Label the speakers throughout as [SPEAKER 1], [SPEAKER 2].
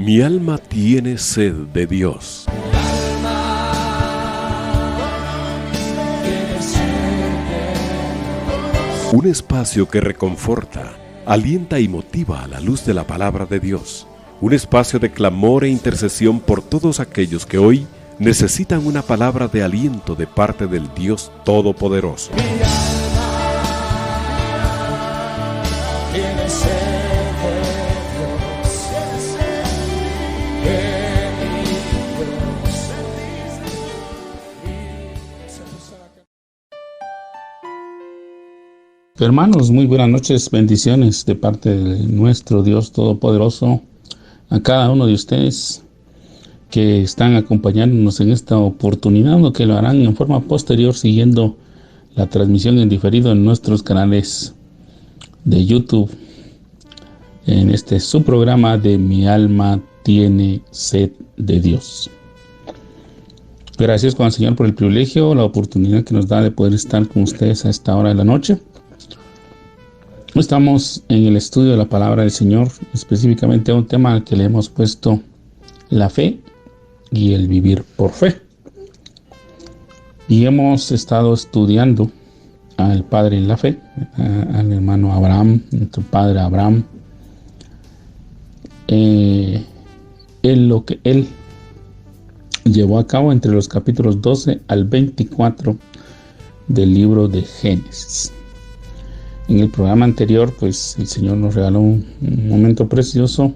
[SPEAKER 1] Mi alma tiene sed de Dios. Un espacio que reconforta, alienta y motiva a la luz de la palabra de Dios. Un espacio de clamor e intercesión por todos aquellos que hoy necesitan una palabra de aliento de parte del Dios Todopoderoso.
[SPEAKER 2] Hermanos, muy buenas noches, bendiciones de parte de nuestro Dios Todopoderoso a cada uno de ustedes que están acompañándonos en esta oportunidad o que lo harán en forma posterior siguiendo la transmisión en diferido en nuestros canales de YouTube en este su programa de Mi alma tiene sed de Dios. Gracias con el Señor por el privilegio, la oportunidad que nos da de poder estar con ustedes a esta hora de la noche. Estamos en el estudio de la palabra del Señor, específicamente un tema al que le hemos puesto la fe y el vivir por fe. Y hemos estado estudiando al Padre en la fe, al hermano Abraham, nuestro Padre Abraham, en lo que él llevó a cabo entre los capítulos 12 al 24 del libro de Génesis. En el programa anterior, pues el Señor nos regaló un momento precioso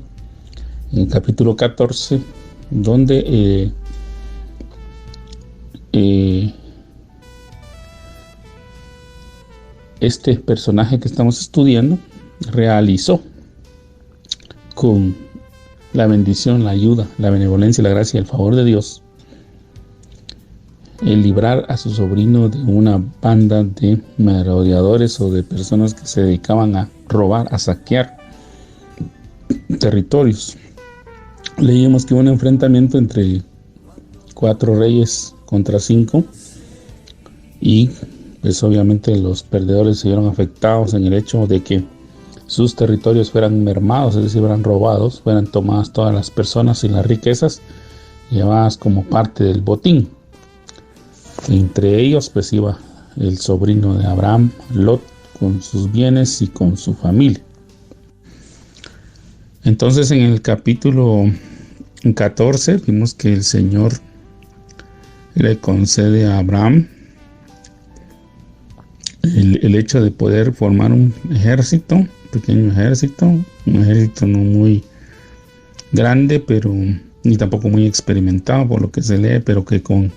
[SPEAKER 2] en el capítulo 14, donde este personaje que estamos estudiando realizó con la bendición, la ayuda, la benevolencia, la gracia y el favor de Dios el librar a su sobrino de una banda de merodeadores o de personas que se dedicaban a robar, a saquear territorios. Leímos que hubo un enfrentamiento entre 4 reyes contra 5 y pues obviamente los perdedores se vieron afectados en el hecho de que sus territorios fueran mermados, es decir, fueran robados, fueran tomadas todas las personas y las riquezas llevadas como parte del botín. Entre ellos pues iba el sobrino de Abraham, Lot, con sus bienes y con su familia. Entonces en el capítulo 14 vimos que el Señor le concede a Abraham el hecho de poder formar un ejército, un pequeño ejército, un ejército no muy grande, pero ni tampoco muy experimentado por lo que se lee, pero que con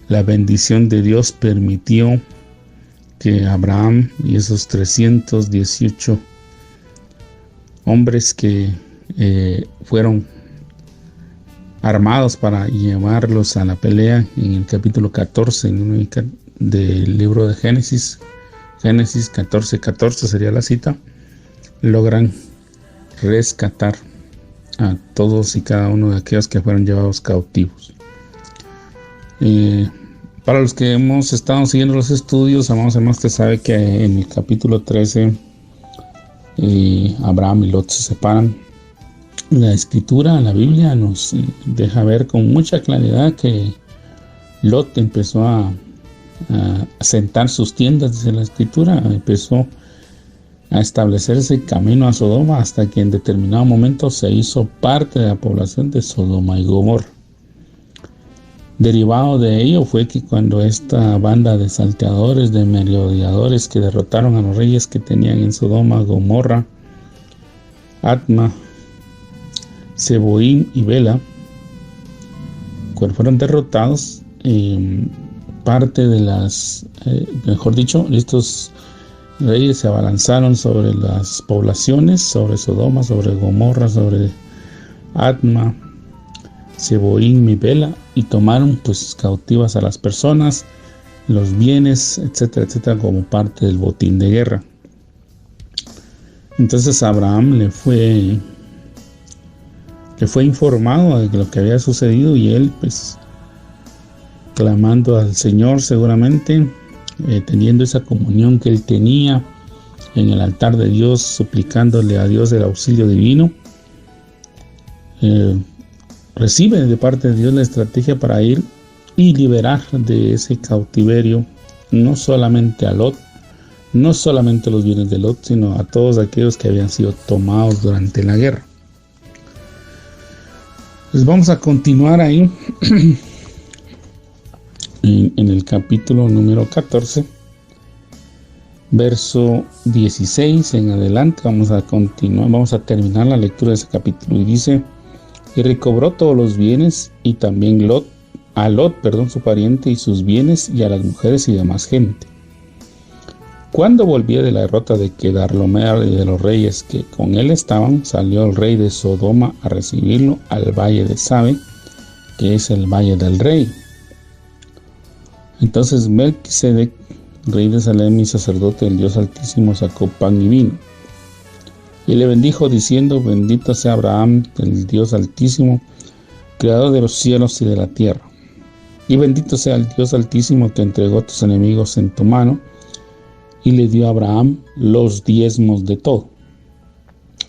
[SPEAKER 2] la bendición de Dios permitió que Abraham y esos 318 hombres que fueron armados para llevarlos a la pelea en el capítulo 14 del libro de Génesis 14:14 sería la cita, logran rescatar a todos y cada uno de aquellos que fueron llevados cautivos. Para los que hemos estado siguiendo los estudios, amados hermanos, usted sabe que en el capítulo 13 Abraham y Lot se separan. La escritura, la Biblia nos deja ver con mucha claridad que Lot empezó a sentar sus tiendas, dice la escritura, empezó a establecerse camino a Sodoma hasta que en determinado momento se hizo parte de la población de Sodoma y Gomorra. Derivado de ello fue que cuando esta banda de salteadores, de merodeadores que derrotaron a los reyes que tenían en Sodoma, Gomorra, Adma, Seboín y Bela, cuando fueron derrotados, parte de estos reyes se abalanzaron sobre las poblaciones, sobre Sodoma, sobre Gomorra, sobre Adma, Seboín y Bela, y tomaron pues cautivas a las personas, los bienes, etcétera, etcétera, como parte del botín de guerra. Entonces Abraham le fue informado de lo que había sucedido y él pues clamando al Señor seguramente, teniendo esa comunión que él tenía en el altar de Dios, suplicándole a Dios el auxilio divino, recibe de parte de Dios la estrategia para ir y liberar de ese cautiverio no solamente a Lot, no solamente los bienes de Lot, sino a todos aquellos que habían sido tomados durante la guerra. Pues vamos a continuar ahí en el capítulo número 14, verso 16 en adelante. Vamos a continuar, vamos a terminar la lectura de ese capítulo, y dice: y recobró todos los bienes, y también Lot, su pariente, y sus bienes, y a las mujeres y demás gente. Cuando volvía de la derrota de Kedorlaomer y de los reyes que con él estaban, salió el rey de Sodoma a recibirlo al valle de Sabe, que es el valle del rey. Entonces Melquisedec, rey de Salem y sacerdote del Dios Altísimo, sacó pan y vino, y le bendijo diciendo: bendito sea Abraham, el Dios Altísimo, creador de los cielos y de la tierra, y bendito sea el Dios Altísimo que entregó tus enemigos en tu mano, y le dio a Abraham los diezmos de todo.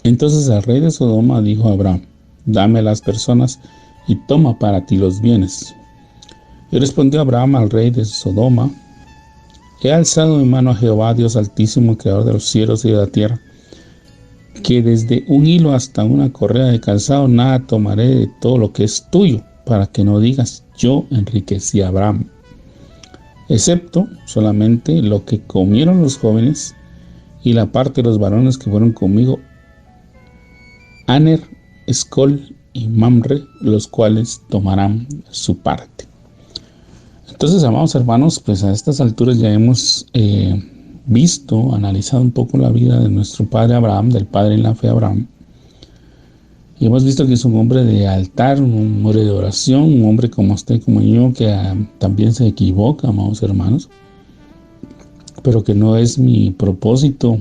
[SPEAKER 2] Entonces el rey de Sodoma dijo a Abraham: dame las personas y toma para ti los bienes. Y respondió Abraham al rey de Sodoma: he alzado mi mano a Jehová, Dios Altísimo, creador de los cielos y de la tierra, que desde un hilo hasta una correa de calzado nada tomaré de todo lo que es tuyo, para que no digas: yo enriquecí a Abraham, excepto solamente lo que comieron los jóvenes y la parte de los varones que fueron conmigo, Aner, Escol y Mamre, los cuales tomarán su parte. Entonces, amados hermanos, pues a estas alturas ya hemos visto, analizado un poco la vida de nuestro padre Abraham, del padre en la fe Abraham. Y hemos visto que es un hombre de altar, un hombre de oración, un hombre como usted y como yo, que también se equivoca, amados hermanos. Pero que no es mi propósito,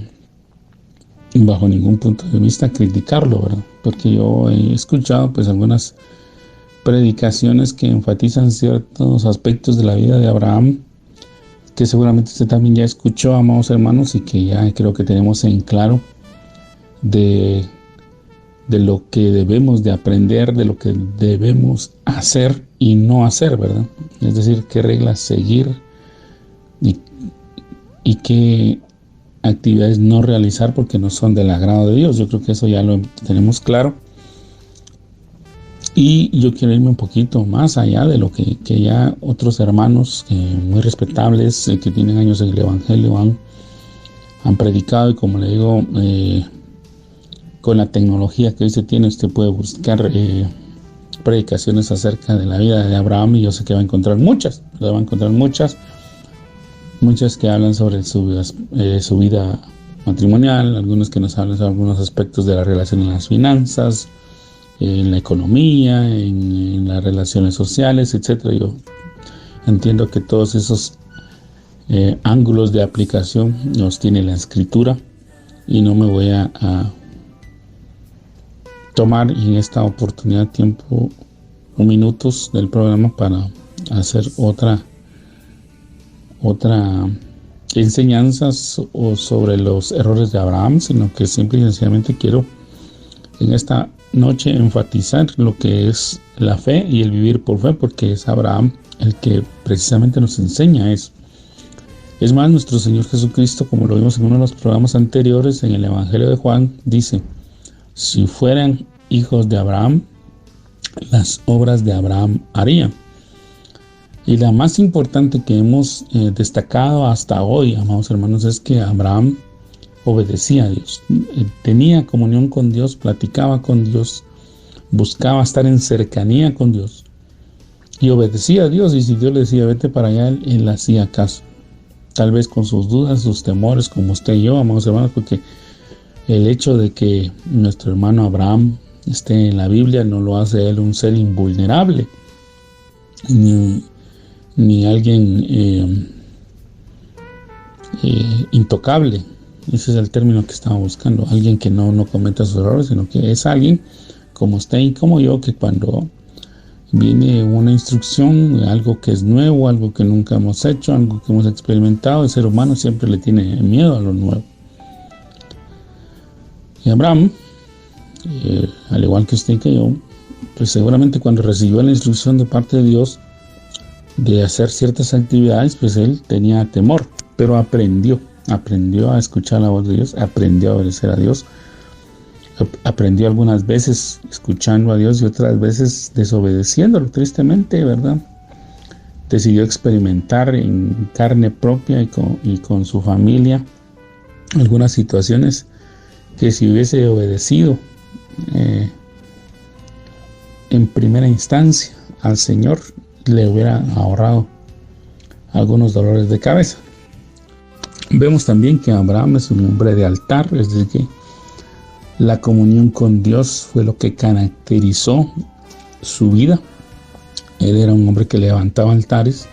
[SPEAKER 2] bajo ningún punto de vista, criticarlo, ¿verdad? Porque yo he escuchado pues algunas predicaciones que enfatizan ciertos aspectos de la vida de Abraham, que seguramente usted también ya escuchó, amados hermanos, y que ya creo que tenemos en claro de lo que debemos de aprender, de lo que debemos hacer y no hacer, ¿verdad? Es decir, qué reglas seguir y qué actividades no realizar porque no son del agrado de Dios. Yo creo que eso ya lo tenemos claro. Y yo quiero irme un poquito más allá de lo que ya otros hermanos muy respetables, que tienen años en el Evangelio, han predicado. Y como le digo, con la tecnología que hoy se tiene, usted puede buscar predicaciones acerca de la vida de Abraham, y yo sé que va a encontrar muchas que hablan sobre su vida matrimonial, algunos que nos hablan sobre algunos aspectos de la relación en las finanzas, en la economía, en las relaciones sociales, etc. Yo entiendo que todos esos ángulos de aplicación los tiene la Escritura, y no me voy a tomar en esta oportunidad tiempo o minutos del programa para hacer otra enseñanza sobre los errores de Abraham, sino que simple y sencillamente quiero en esta noche enfatizar lo que es la fe y el vivir por fe, porque es Abraham el que precisamente nos enseña eso. Es más, nuestro Señor Jesucristo, como lo vimos en uno de los programas anteriores, en el Evangelio de Juan, dice: si fueran hijos de Abraham, las obras de Abraham harían. Y la más importante que hemos destacado hasta hoy, amados hermanos, es que Abraham obedecía a Dios, tenía comunión con Dios, platicaba con Dios, buscaba estar en cercanía con Dios y obedecía a Dios. Y si Dios le decía vete para allá, él hacía caso, tal vez con sus dudas, sus temores, como usted y yo, amados hermanos, porque el hecho de que nuestro hermano Abraham esté en la Biblia no lo hace él un ser invulnerable, ni alguien intocable. Ese es el término que estaba buscando, alguien que no cometa sus errores, sino que es alguien como usted y como yo, que cuando viene una instrucción, algo que es nuevo, algo que nunca hemos hecho, algo que hemos experimentado, el ser humano siempre le tiene miedo a lo nuevo. Y Abraham, al igual que usted y que yo, pues seguramente cuando recibió la instrucción de parte de Dios de hacer ciertas actividades, pues él tenía temor, pero aprendió a escuchar la voz de Dios, aprendió a obedecer a Dios, aprendió algunas veces escuchando a Dios y otras veces desobedeciéndolo, tristemente, ¿verdad? Decidió experimentar en carne propia y con su familia algunas situaciones que si hubiese obedecido en primera instancia al Señor, le hubiera ahorrado algunos dolores de cabeza. Vemos también que Abraham es un hombre de altar, es decir, que la comunión con Dios fue lo que caracterizó su vida. Él era un hombre que levantaba altares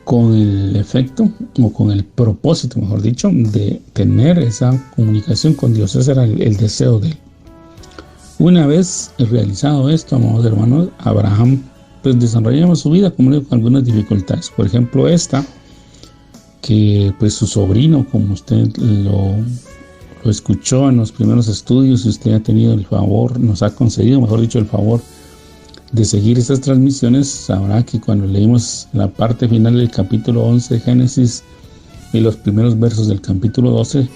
[SPEAKER 2] con el efecto, o con el propósito, mejor dicho, de tener esa comunicación con Dios. Ese era el deseo de él. Una vez realizado esto, amados hermanos, Abraham pues desarrollaba su vida, como digo, con algunas dificultades. Por ejemplo, esta, que pues su sobrino, como usted lo escuchó en los primeros estudios, y usted ha tenido el favor, nos ha concedido, mejor dicho, el favor de seguir estas transmisiones, sabrá que cuando leímos la parte final del capítulo 11 de Génesis y los primeros versos del capítulo 12,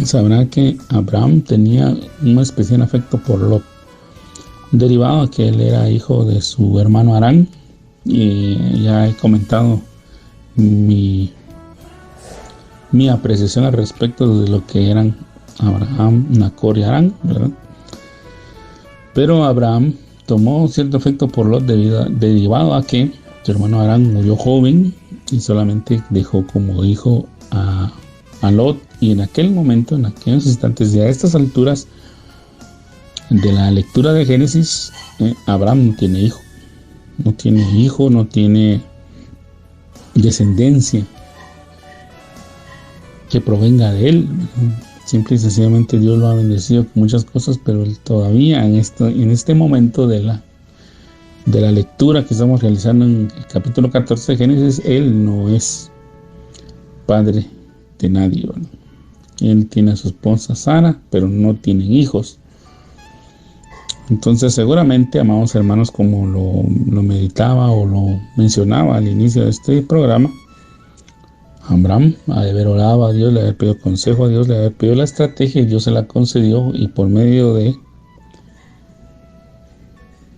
[SPEAKER 2] sabrá que Abraham tenía un especial afecto por Lot, derivado a que él era hijo de su hermano Harán. Y ya he comentado mi apreciación al respecto de lo que eran Abraham, Nacor y Harán, ¿verdad? Pero Abraham tomó cierto afecto por Lot derivado a que su hermano Harán murió joven y solamente dejó como hijo a Lot. Y en aquel momento, en aquellos instantes, y a estas alturas de la lectura de Génesis, Abraham no tiene hijo, no tiene descendencia que provenga de él. Simple y sencillamente Dios lo ha bendecido con muchas cosas, pero él todavía en este momento de la lectura que estamos realizando en el capítulo 14 de Génesis, él no es padre de nadie, ¿verdad? Él tiene a su esposa Sara, pero no tienen hijos. Entonces seguramente, amados hermanos, como lo meditaba o lo mencionaba al inicio de este programa, Abraham ha de haber orado a Dios, le haber pedido consejo a Dios, le haber pedido la estrategia, y Dios se la concedió, y por medio de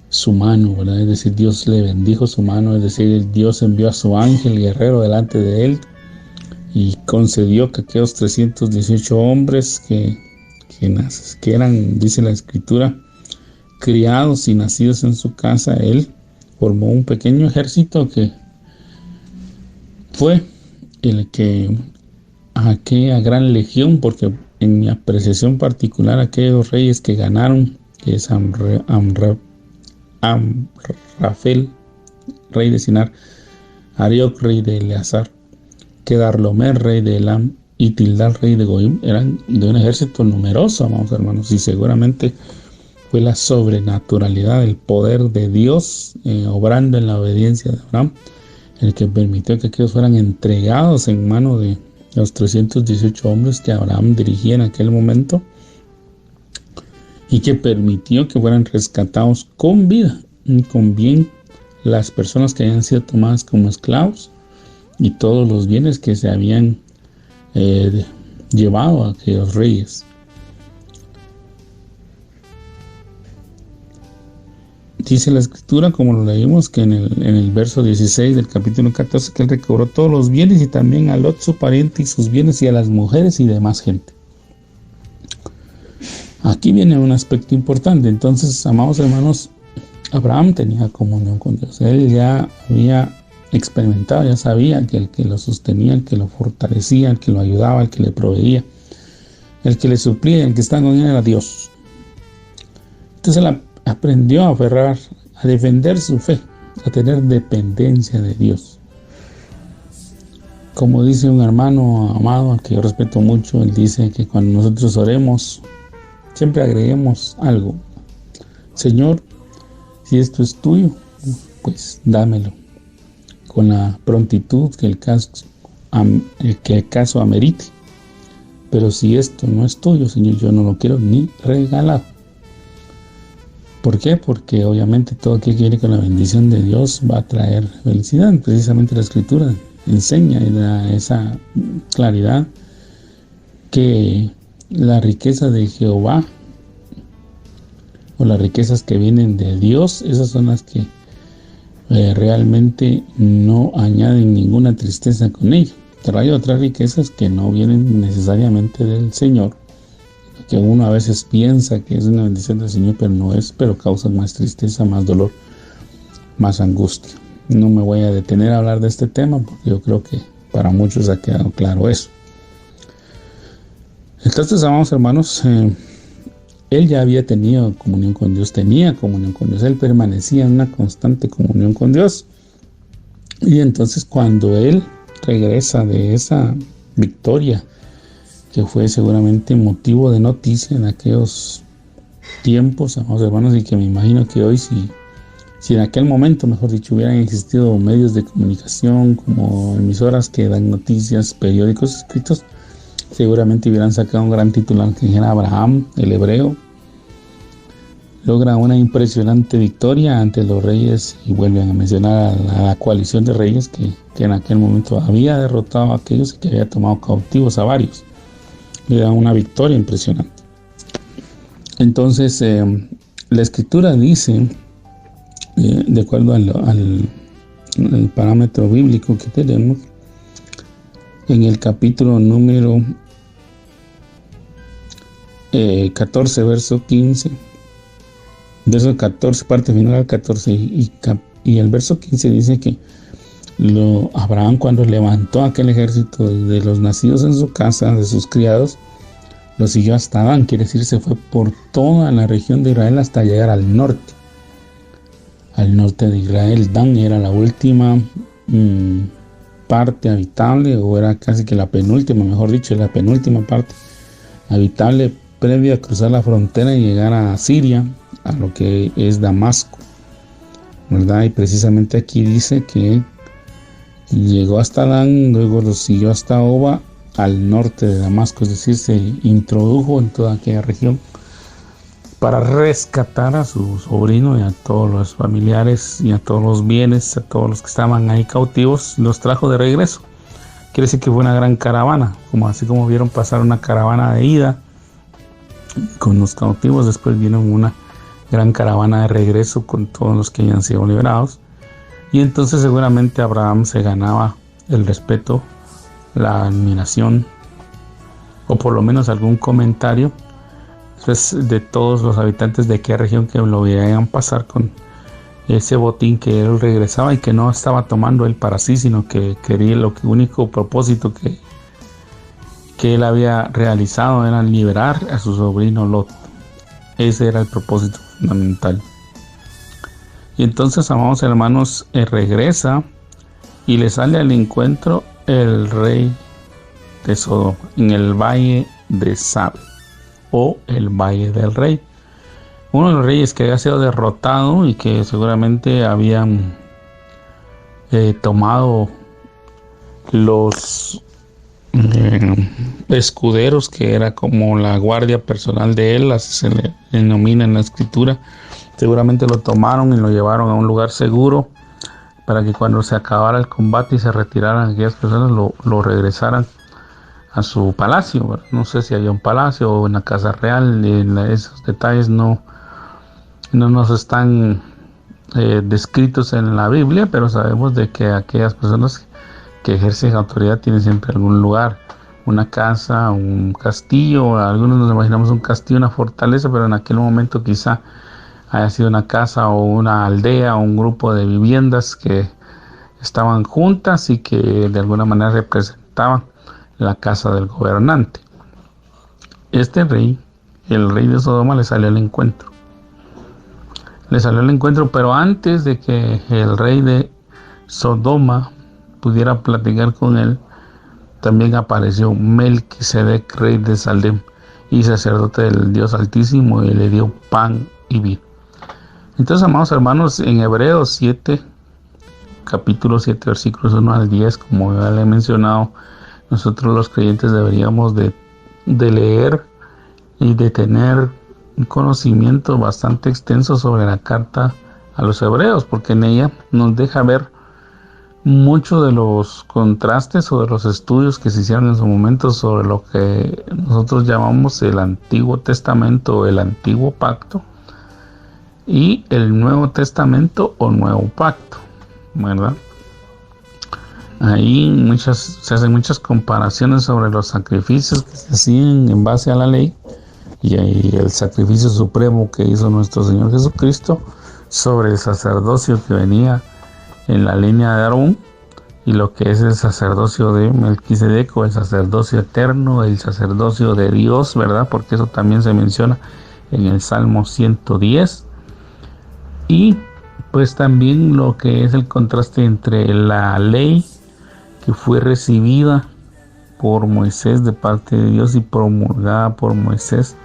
[SPEAKER 2] su mano, ¿verdad? Es decir, Dios le bendijo su mano, es decir, Dios envió a su ángel guerrero delante de él y concedió que aquellos 318 hombres que eran, dice la escritura, criados y nacidos en su casa, él formó un pequeño ejército que fue aquella gran legión, porque en mi apreciación particular, aquellos reyes que ganaron, que es Amrafel, rey de Sinar, Arioc, rey de Eleazar, Kedarlomer, rey de Elam, y Tildal, rey de Goim, eran de un ejército numeroso, amados hermanos, y seguramente fue la sobrenaturalidad, el poder de Dios obrando en la obediencia de Abraham, el que permitió que aquellos fueran entregados en mano de los 318 hombres que Abraham dirigía en aquel momento, y que permitió que fueran rescatados con vida y con bien las personas que habían sido tomadas como esclavos y todos los bienes que se habían llevado a aquellos reyes. Dice la escritura, como lo leímos, que en el verso 16 del capítulo 14, que él recobró todos los bienes, y también a Lot su pariente y sus bienes, y a las mujeres y demás gente. Aquí viene un aspecto importante. Entonces, amados hermanos, Abraham tenía comunión con Dios. Él ya había experimentado, ya sabía que el que lo sostenía, el que lo fortalecía, el que lo ayudaba, el que le proveía, el que le suplía, el que estaba con él era Dios. Entonces él aprendió a aferrar, a defender su fe, a tener dependencia de Dios. Como dice un hermano amado al que yo respeto mucho, él dice que cuando nosotros oremos, siempre agreguemos algo. Señor, si esto es tuyo, pues dámelo, con la prontitud que el caso amerite. Pero si esto no es tuyo, Señor, yo no lo quiero ni regalado. ¿Por qué? Porque obviamente todo aquel que viene con la bendición de Dios va a traer felicidad. Precisamente la Escritura enseña y da esa claridad que la riqueza de Jehová o las riquezas que vienen de Dios, esas son las que realmente no añaden ninguna tristeza con ello. Pero hay otras riquezas que no vienen necesariamente del Señor, que uno a veces piensa que es una bendición del Señor, pero no es, pero causan más tristeza, más dolor, más angustia. No me voy a detener a hablar de este tema porque yo creo que para muchos ha quedado claro eso. Entonces, amados hermanos, él ya había tenido comunión con Dios, tenía comunión con Dios, él permanecía en una constante comunión con Dios. Y entonces cuando él regresa de esa victoria, que fue seguramente motivo de noticia en aquellos tiempos, amados hermanos, y que me imagino que hoy, si en aquel momento, mejor dicho, hubieran existido medios de comunicación como emisoras que dan noticias, periódicos escritos, seguramente hubieran sacado un gran titular que era Abraham, el hebreo, logra una impresionante victoria ante los reyes, y vuelven a mencionar a la coalición de reyes que en aquel momento había derrotado a aquellos y que había tomado cautivos a varios. Le da una victoria impresionante. Entonces, la Escritura dice, de acuerdo al parámetro bíblico que tenemos, en el capítulo número 14, verso 15, verso 14, parte final al 14, y el verso 15 dice que Abraham, cuando levantó aquel ejército de los nacidos en su casa, de sus criados, lo siguió hasta Dan, quiere decir, se fue por toda la región de Israel hasta llegar al norte de Israel. Dan era la última parte habitable, o era casi que la penúltima, mejor dicho, la penúltima parte habitable previa a cruzar la frontera y llegar a Siria, a lo que es Damasco, ¿verdad? Y precisamente aquí dice que llegó hasta Dan, luego lo siguió hasta Oba, al norte de Damasco, es decir, se introdujo en toda aquella región para rescatar a su sobrino y a todos los familiares y a todos los bienes, a todos los que estaban ahí cautivos, los trajo de regreso. Quiere decir que fue una gran caravana, así como vieron pasar una caravana de ida con los cautivos, después vino una gran caravana de regreso con todos los que habían sido liberados. Y entonces seguramente Abraham se ganaba el respeto, la admiración, o por lo menos algún comentario de todos los habitantes de aquella región que lo veían pasar con ese botín que él regresaba y que no estaba tomando él para sí, sino que quería, único propósito que él había realizado era liberar a su sobrino Lot. Ese era el propósito fundamental. Y entonces, amados hermanos, regresa y le sale al encuentro el rey de Sodoma en el valle de Sabe, o el valle del rey. Uno de los reyes que había sido derrotado y que seguramente habían tomado los escuderos, que era como la guardia personal de él, así se le denomina en la escritura. Seguramente lo tomaron y lo llevaron a un lugar seguro para que cuando se acabara el combate y se retiraran aquellas personas, lo regresaran a su palacio, ¿verdad? No sé si había un palacio o una casa real, esos detalles no nos están descritos en la Biblia, pero sabemos de que aquellas personas que ejercen autoridad tienen siempre algún lugar, una casa, un castillo. Algunos nos imaginamos un castillo, una fortaleza, pero en aquel momento quizá haya sido una casa o una aldea o un grupo de viviendas que estaban juntas y que de alguna manera representaban la casa del gobernante. Este rey, el rey de Sodoma, le salió al encuentro. Pero antes de que el rey de Sodoma pudiera platicar con él, también apareció Melquisedec, rey de Salem y sacerdote del Dios Altísimo, y le dio pan y vino. Entonces, amados hermanos, en Hebreos 7, capítulo 7, versículos 1 al 10, como ya le he mencionado, nosotros los creyentes deberíamos de leer y de tener un conocimiento bastante extenso sobre la carta a los hebreos, porque en ella nos deja ver muchos de los contrastes o de los estudios que se hicieron en su momento sobre lo que nosotros llamamos el Antiguo Testamento o el Antiguo Pacto y el Nuevo Testamento o Nuevo Pacto, ¿verdad? Ahí se hacen muchas comparaciones sobre los sacrificios que se hacían en base a la ley y el sacrificio supremo que hizo nuestro Señor Jesucristo sobre el sacerdocio que venía en la línea de Aarón y lo que es el sacerdocio de Melquisedec, el sacerdocio eterno, el sacerdocio de Dios, ¿verdad? Porque eso también se menciona en el Salmo 110. Y pues también lo que es el contraste entre la ley que fue recibida por Moisés de parte de Dios y promulgada por Moisés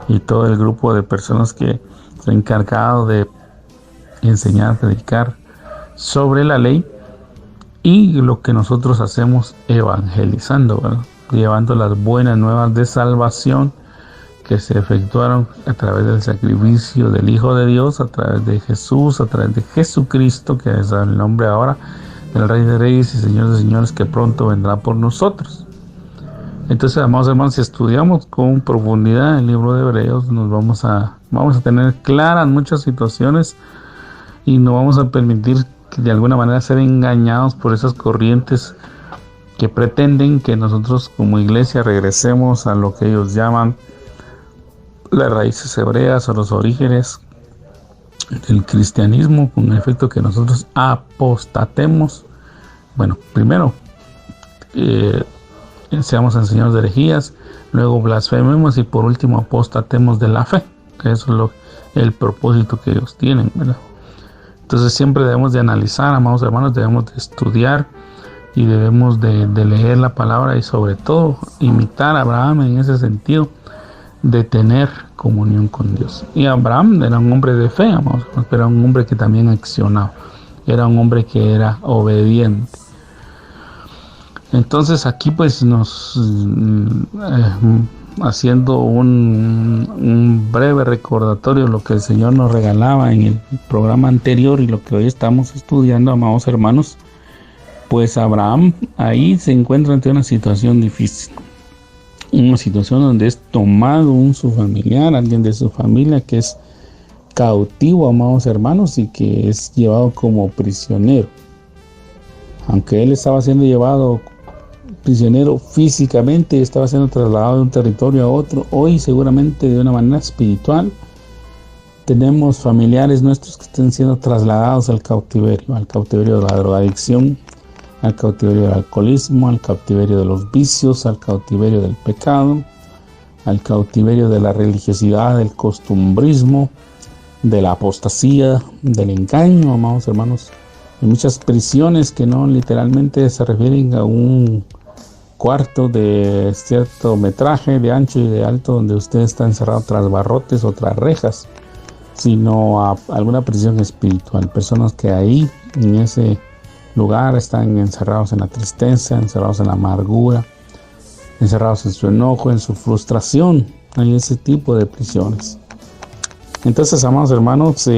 [SPEAKER 2] y todo el grupo de personas que se han encargado de enseñar, predicar sobre la ley, y lo que nosotros hacemos evangelizando, ¿verdad? Llevando las buenas nuevas de salvación que se efectuaron a través del sacrificio del Hijo de Dios, a través de Jesús, a través de Jesucristo, que es el nombre ahora del Rey de Reyes y Señor de Señores, que pronto vendrá por nosotros. Entonces, amados hermanos, si estudiamos con profundidad el libro de Hebreos, nos vamos a tener claras muchas situaciones y no vamos a permitir que de alguna manera ser engañados por esas corrientes que pretenden que nosotros como iglesia regresemos a lo que ellos llaman las raíces hebreas o los orígenes del cristianismo, con el efecto que nosotros apostatemos. Bueno, primero seamos enseñados de herejías, luego blasfememos y por último apostatemos de la fe, que eso es el propósito que ellos tienen, ¿verdad? Entonces siempre debemos de analizar, amados hermanos, debemos de estudiar y debemos de leer la palabra y sobre todo imitar a Abraham en ese sentido de tener comunión con Dios. Y Abraham era un hombre de fe, amados hermanos, pero era un hombre que también accionaba, era un hombre que era obediente. Entonces aquí pues nos haciendo un breve recordatorio de lo que el Señor nos regalaba en el programa anterior y lo que hoy estamos estudiando, amados hermanos, pues Abraham ahí se encuentra ante una situación difícil, una situación donde es tomado su familiar, alguien de su familia que es cautivo, amados hermanos, y que es llevado como prisionero. Aunque él estaba siendo llevado prisionero físicamente, estaba siendo trasladado de un territorio a otro, hoy seguramente de una manera espiritual tenemos familiares nuestros que están siendo trasladados al cautiverio de la drogadicción, al cautiverio del alcoholismo, al cautiverio de los vicios, al cautiverio del pecado, al cautiverio de la religiosidad, del costumbrismo, de la apostasía, del engaño, amados hermanos. Hay muchas prisiones que no literalmente se refieren a un cuarto de cierto metraje de ancho y de alto donde usted está encerrado tras barrotes o tras rejas, sino a alguna prisión espiritual. Personas que ahí, en ese lugar, están encerrados en la tristeza, encerrados en la amargura, encerrados en su enojo, en su frustración. Hay ese tipo de prisiones. Entonces, amados hermanos,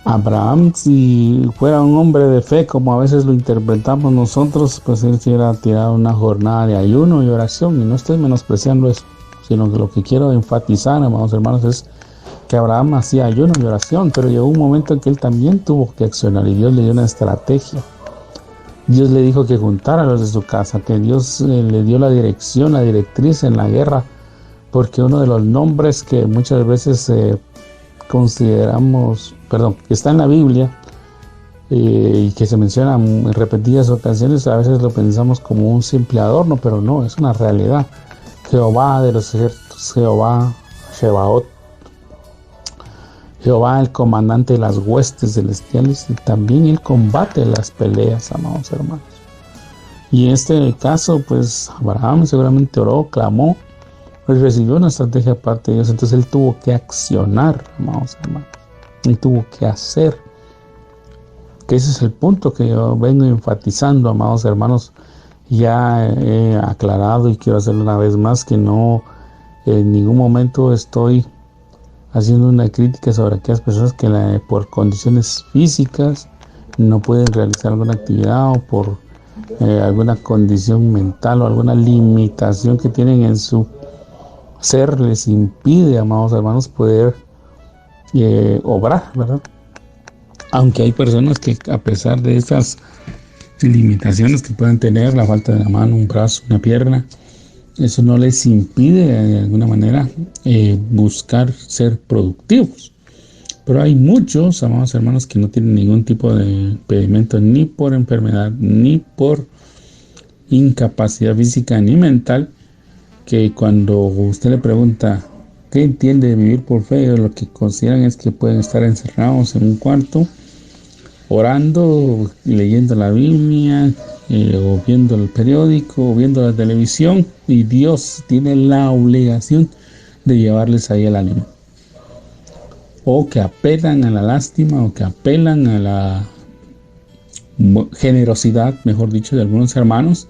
[SPEAKER 2] Abraham, si fuera un hombre de fe, como a veces lo interpretamos nosotros, pues él se hubiera tirado una jornada de ayuno y oración, y no estoy menospreciando eso, sino que lo que quiero enfatizar, amados hermanos, es que Abraham hacía ayuno y oración, pero llegó un momento en que él también tuvo que accionar, y Dios le dio una estrategia. Dios le dijo que juntara a los de su casa, que Dios le dio la dirección, la directriz en la guerra, porque uno de los nombres que muchas veces consideramos, que está en la Biblia y que se menciona en repetidas ocasiones, a veces lo pensamos como un simple adorno, pero no, es una realidad. Jehová de los ejércitos, Jehová, Shebaot, Jehová el comandante de las huestes celestiales, y también él combate las peleas, amados hermanos. Y en este caso, pues Abraham seguramente oró, clamó, pues recibió una estrategia aparte de Dios. Entonces él tuvo que accionar, amados hermanos. Él tuvo que hacer. Que ese es el punto que yo vengo enfatizando, amados hermanos, Ya he aclarado y quiero hacerlo una vez más que no en ningún momento estoy haciendo una crítica sobre aquellas personas que por condiciones físicas no pueden realizar alguna actividad o por alguna condición mental o alguna limitación que tienen en su ser les impide, amados hermanos, poder obrar, ¿verdad? Aunque hay personas que a pesar de esas limitaciones que pueden tener, la falta de una mano, un brazo, una pierna, eso no les impide de alguna manera buscar ser productivos. Pero hay muchos, amados hermanos, que no tienen ningún tipo de impedimento, ni por enfermedad, ni por incapacidad física ni mental, que cuando usted le pregunta qué entiende de vivir por fe, lo que consideran es que pueden estar encerrados en un cuarto, orando, leyendo la Biblia, o viendo el periódico, o viendo la televisión, y Dios tiene la obligación de llevarles ahí el ánimo. O que apelan a la lástima, o que apelan a la generosidad, mejor dicho, de algunos hermanos,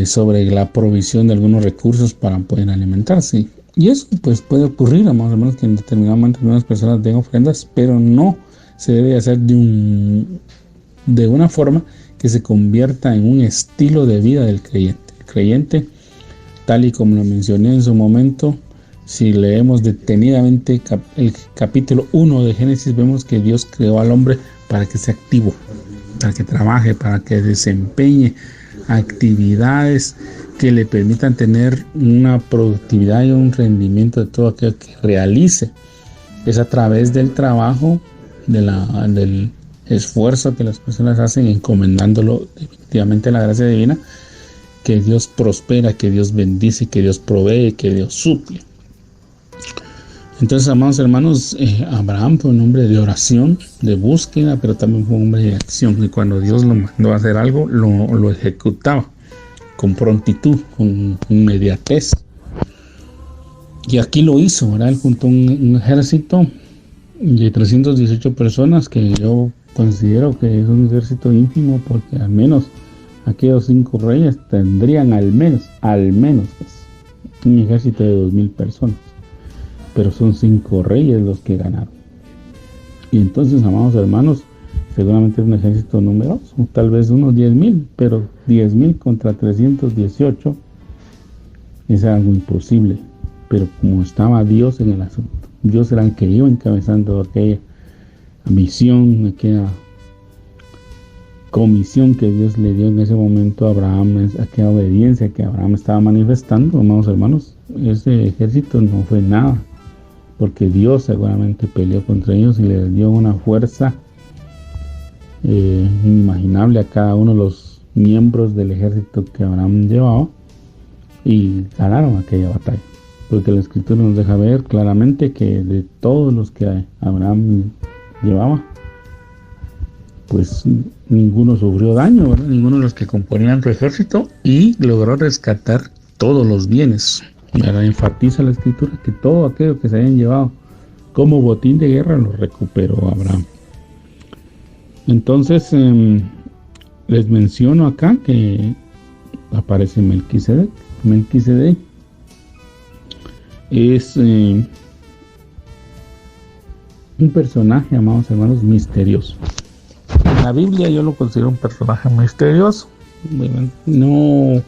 [SPEAKER 2] sobre la provisión de algunos recursos para poder alimentarse. Y eso pues puede ocurrir, amados hermanos, que en determinado momento algunas personas den ofrendas, pero no se debe hacer de una forma que se convierta en un estilo de vida del creyente. El creyente, tal y como lo mencioné en su momento, si leemos detenidamente el capítulo 1 de Génesis, vemos que Dios creó al hombre para que sea activo, para que trabaje, para que desempeñe actividades que le permitan tener una productividad y un rendimiento de todo aquello que realice. Es a través del trabajo, del esfuerzo que las personas hacen, encomendándolo definitivamente a la gracia divina, que Dios prospera, que Dios bendice, que Dios provee, que Dios suple. Entonces, amados hermanos, Abraham fue un hombre de oración, de búsqueda, pero también fue un hombre de acción. Y cuando Dios lo mandó a hacer algo, lo ejecutaba con prontitud, con inmediatez. Y aquí lo hizo, ¿verdad? Él juntó un ejército de 318 personas, que yo considero que es un ejército ínfimo, porque al menos aquellos 5 reyes tendrían al menos pues, un ejército de 2,000 personas. Pero son 5 reyes los que ganaron. Y entonces, amados hermanos, seguramente es un ejército numeroso, tal vez unos 10,000, pero 10,000 contra 318 es algo imposible. Pero como estaba Dios en el asunto, Dios era el que iba encabezando aquella misión, aquella comisión que Dios le dio en ese momento a Abraham, aquella obediencia que Abraham estaba manifestando, amados hermanos. Ese ejército no fue nada, porque Dios seguramente peleó contra ellos y les dio una fuerza inimaginable a cada uno de los miembros del ejército que Abraham llevaba, y ganaron aquella batalla, porque la escritura nos deja ver claramente que de todos los que Abraham llevaba, pues ninguno sufrió daño, ¿verdad? Ninguno de los que componían su ejército, y logró rescatar todos los bienes. Ahora enfatiza la escritura que todo aquello que se habían llevado como botín de guerra lo recuperó Abraham. Entonces les menciono acá que aparece Melquisedec. Melquisedec es un personaje, amados hermanos, misterioso. En la Biblia yo lo considero un personaje misterioso. No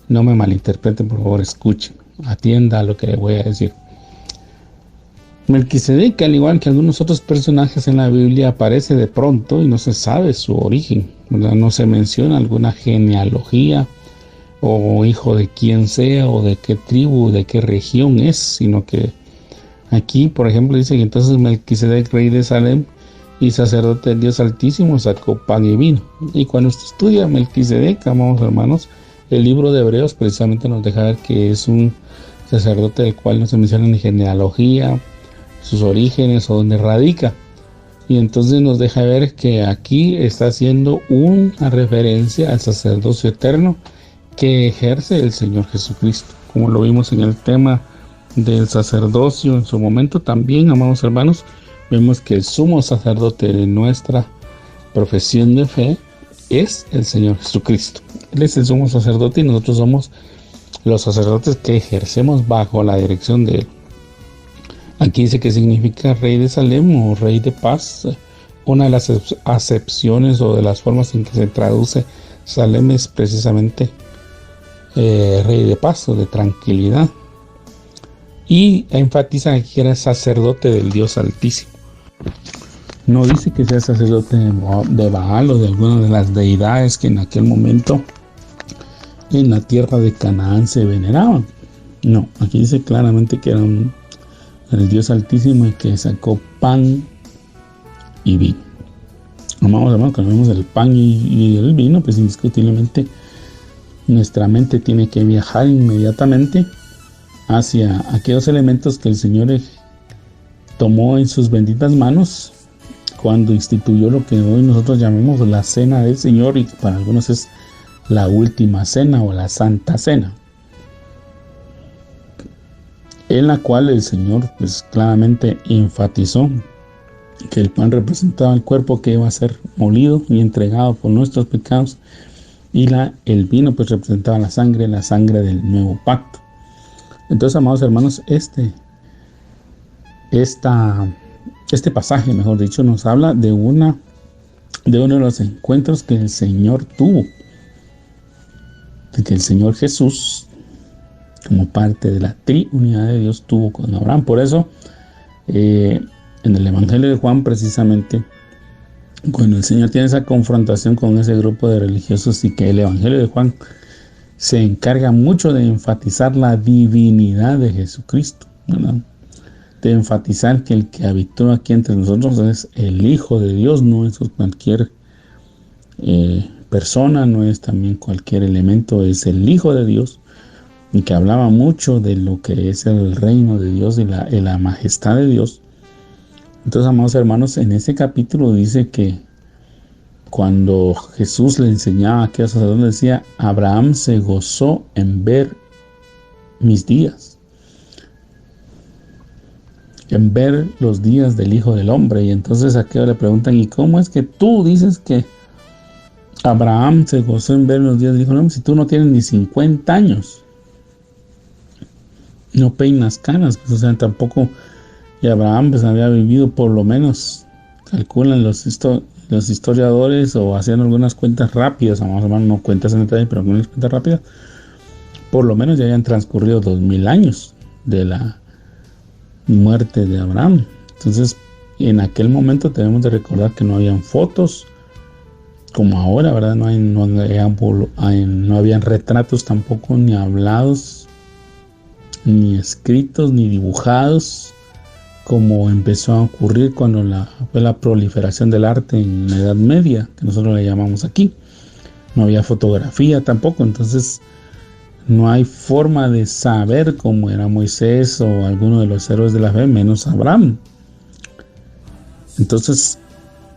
[SPEAKER 2] me malinterpreten, por favor, escuchen, atienda a lo que le voy a decir. Melquisedec, al igual que algunos otros personajes en la Biblia, aparece de pronto y no se sabe su origen, ¿verdad? No se menciona alguna genealogía o hijo de quién sea o de qué tribu, de qué región es, sino que aquí, por ejemplo, dice que entonces Melquisedec, rey de Salem y sacerdote del Dios Altísimo, sacó pan y vino. Y cuando usted estudia Melquisedec, amados hermanos, el libro de Hebreos precisamente nos deja ver que es un sacerdote del cual no se menciona ni genealogía, sus orígenes o dónde radica. Y entonces nos deja ver que aquí está haciendo una referencia al sacerdocio eterno que ejerce el Señor Jesucristo, como lo vimos en el tema del sacerdocio en su momento. También, amados hermanos, vemos que el sumo sacerdote de nuestra profesión de fe es el Señor Jesucristo. Él es el sumo sacerdote y nosotros somos los sacerdotes que ejercemos bajo la dirección de Él. Aquí dice que significa Rey de Salem o Rey de Paz. Una de las acepciones o de las formas en que se traduce Salem es precisamente Rey de Paz o de tranquilidad. Y enfatiza que era sacerdote del Dios Altísimo. No dice que sea sacerdote de Baal o de alguna de las deidades que en aquel momento en la tierra de Canaán se veneraban. No, aquí dice claramente que era el Dios Altísimo y que sacó pan y vino. Amados hermanos, cuando vemos el pan y el vino, pues indiscutiblemente nuestra mente tiene que viajar inmediatamente hacia aquellos elementos que el Señor tomó en sus benditas manos cuando instituyó lo que hoy nosotros llamamos la Cena del Señor, y para algunos es la Última Cena o la Santa Cena, en la cual el Señor pues claramente enfatizó que el pan representaba el cuerpo que iba a ser molido y entregado por nuestros pecados, y el vino pues representaba la sangre del nuevo pacto. Entonces, amados hermanos, este pasaje, mejor dicho, nos habla de uno de los encuentros que el Señor tuvo, de que el Señor Jesús, como parte de la triunidad de Dios, tuvo con Abraham. Por eso, en el Evangelio de Juan, precisamente, cuando el Señor tiene esa confrontación con ese grupo de religiosos, y que el Evangelio de Juan se encarga mucho de enfatizar la divinidad de Jesucristo, ¿verdad? De enfatizar que el que habitó aquí entre nosotros es el Hijo de Dios, no es cualquier persona, no es también cualquier elemento, es el Hijo de Dios, y que hablaba mucho de lo que es el reino de Dios y la majestad de Dios. Entonces, amados hermanos, en ese capítulo dice que cuando Jesús le enseñaba a aquellos sacerdotes, decía: Abraham se gozó en ver mis días, en ver los días del Hijo del Hombre. Y entonces aquellos le preguntan: ¿y cómo es que tú dices que Abraham se gozó en ver los días del Hijo del Hombre si tú no tienes ni 50 años? No peinas canas, pues, o sea, tampoco. Y Abraham pues había vivido, por lo menos, calculan los historiadores, o haciendo algunas cuentas rápidas, vamos a llamar, no cuentas en detalle, pero algunas cuentas rápidas, por lo menos ya habían transcurrido 2000 años de la muerte de Abraham. Entonces, en aquel momento tenemos de recordar que no habían fotos como ahora, ¿verdad? No habían retratos tampoco, ni hablados, ni escritos, ni dibujados, como empezó a ocurrir cuando fue la proliferación del arte en la Edad Media, que nosotros le llamamos aquí. No había fotografía tampoco, entonces no hay forma de saber cómo era Moisés o alguno de los héroes de la fe, menos Abraham. Entonces,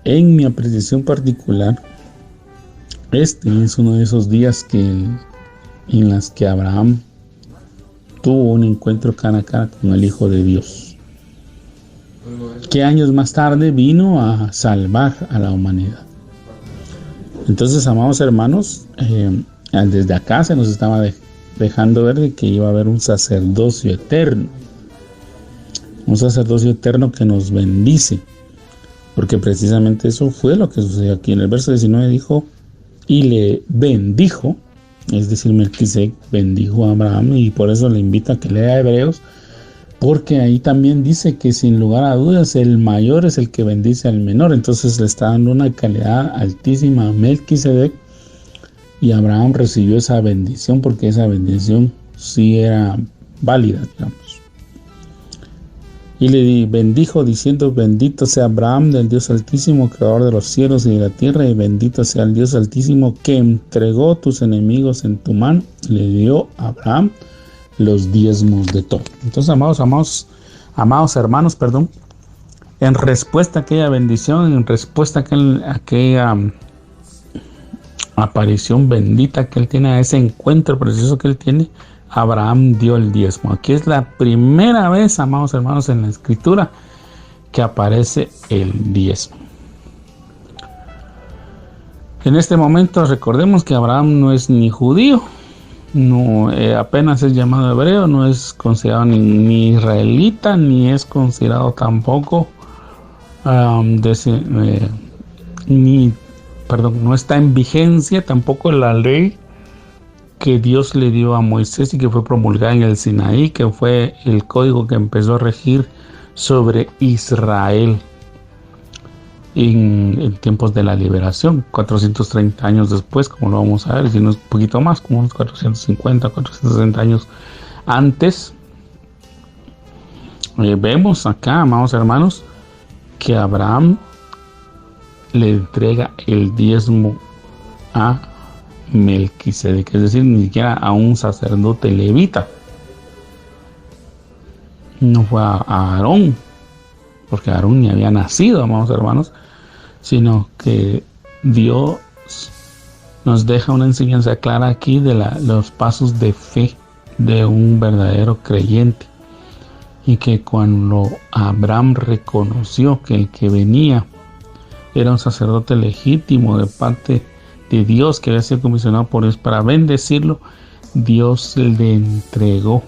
[SPEAKER 2] en mi apreciación particular, este es uno de esos días en las que Abraham tuvo un encuentro cara a cara con el Hijo de Dios, que años más tarde vino a salvar a la humanidad. Entonces, amados hermanos, desde acá se nos estaba dejando ver de que iba a haber un sacerdocio eterno, que nos bendice, porque precisamente eso fue lo que sucedió aquí. En el verso 19 dijo: y le bendijo, es decir, Melquisedec bendijo a Abraham, y por eso le invito a que lea Hebreos, porque ahí también dice que sin lugar a dudas el mayor es el que bendice al menor. Entonces le está dando una calidad altísima a Melquisedec, y Abraham recibió esa bendición porque esa bendición sí era válida, digamos. Y le bendijo diciendo: bendito sea Abraham del Dios Altísimo, creador de los cielos y de la tierra, y bendito sea el Dios Altísimo que entregó tus enemigos en tu mano. Le dio a Abraham los diezmos de todo. Entonces, amados hermanos, en respuesta a aquella bendición, en respuesta a aquella aparición bendita que él tiene, a ese encuentro precioso que él tiene, Abraham dio el diezmo. Aquí es la primera vez, amados hermanos, en la Escritura que aparece el diezmo. En este momento recordemos que Abraham no es ni judío, no apenas es llamado hebreo, no es considerado ni israelita, ni es considerado tampoco no está en vigencia tampoco la ley que Dios le dio a Moisés y que fue promulgada en el Sinaí, que fue el código que empezó a regir sobre Israel en tiempos de la liberación, 430 años después, como lo vamos a ver, si no es un poquito más, como unos 450, 460 años antes. Vemos acá, amados hermanos, que Abraham le entrega el diezmo a Melquisedec, es decir, ni siquiera a un sacerdote levita. No fue a Aarón, porque Aarón ni había nacido, amados hermanos, sino que Dios nos deja una enseñanza clara aquí de los pasos de fe de un verdadero creyente, y que cuando Abraham reconoció que el que venía era un sacerdote legítimo de parte de Dios, que había sido comisionado por Dios para bendecirlo, Dios le entregó,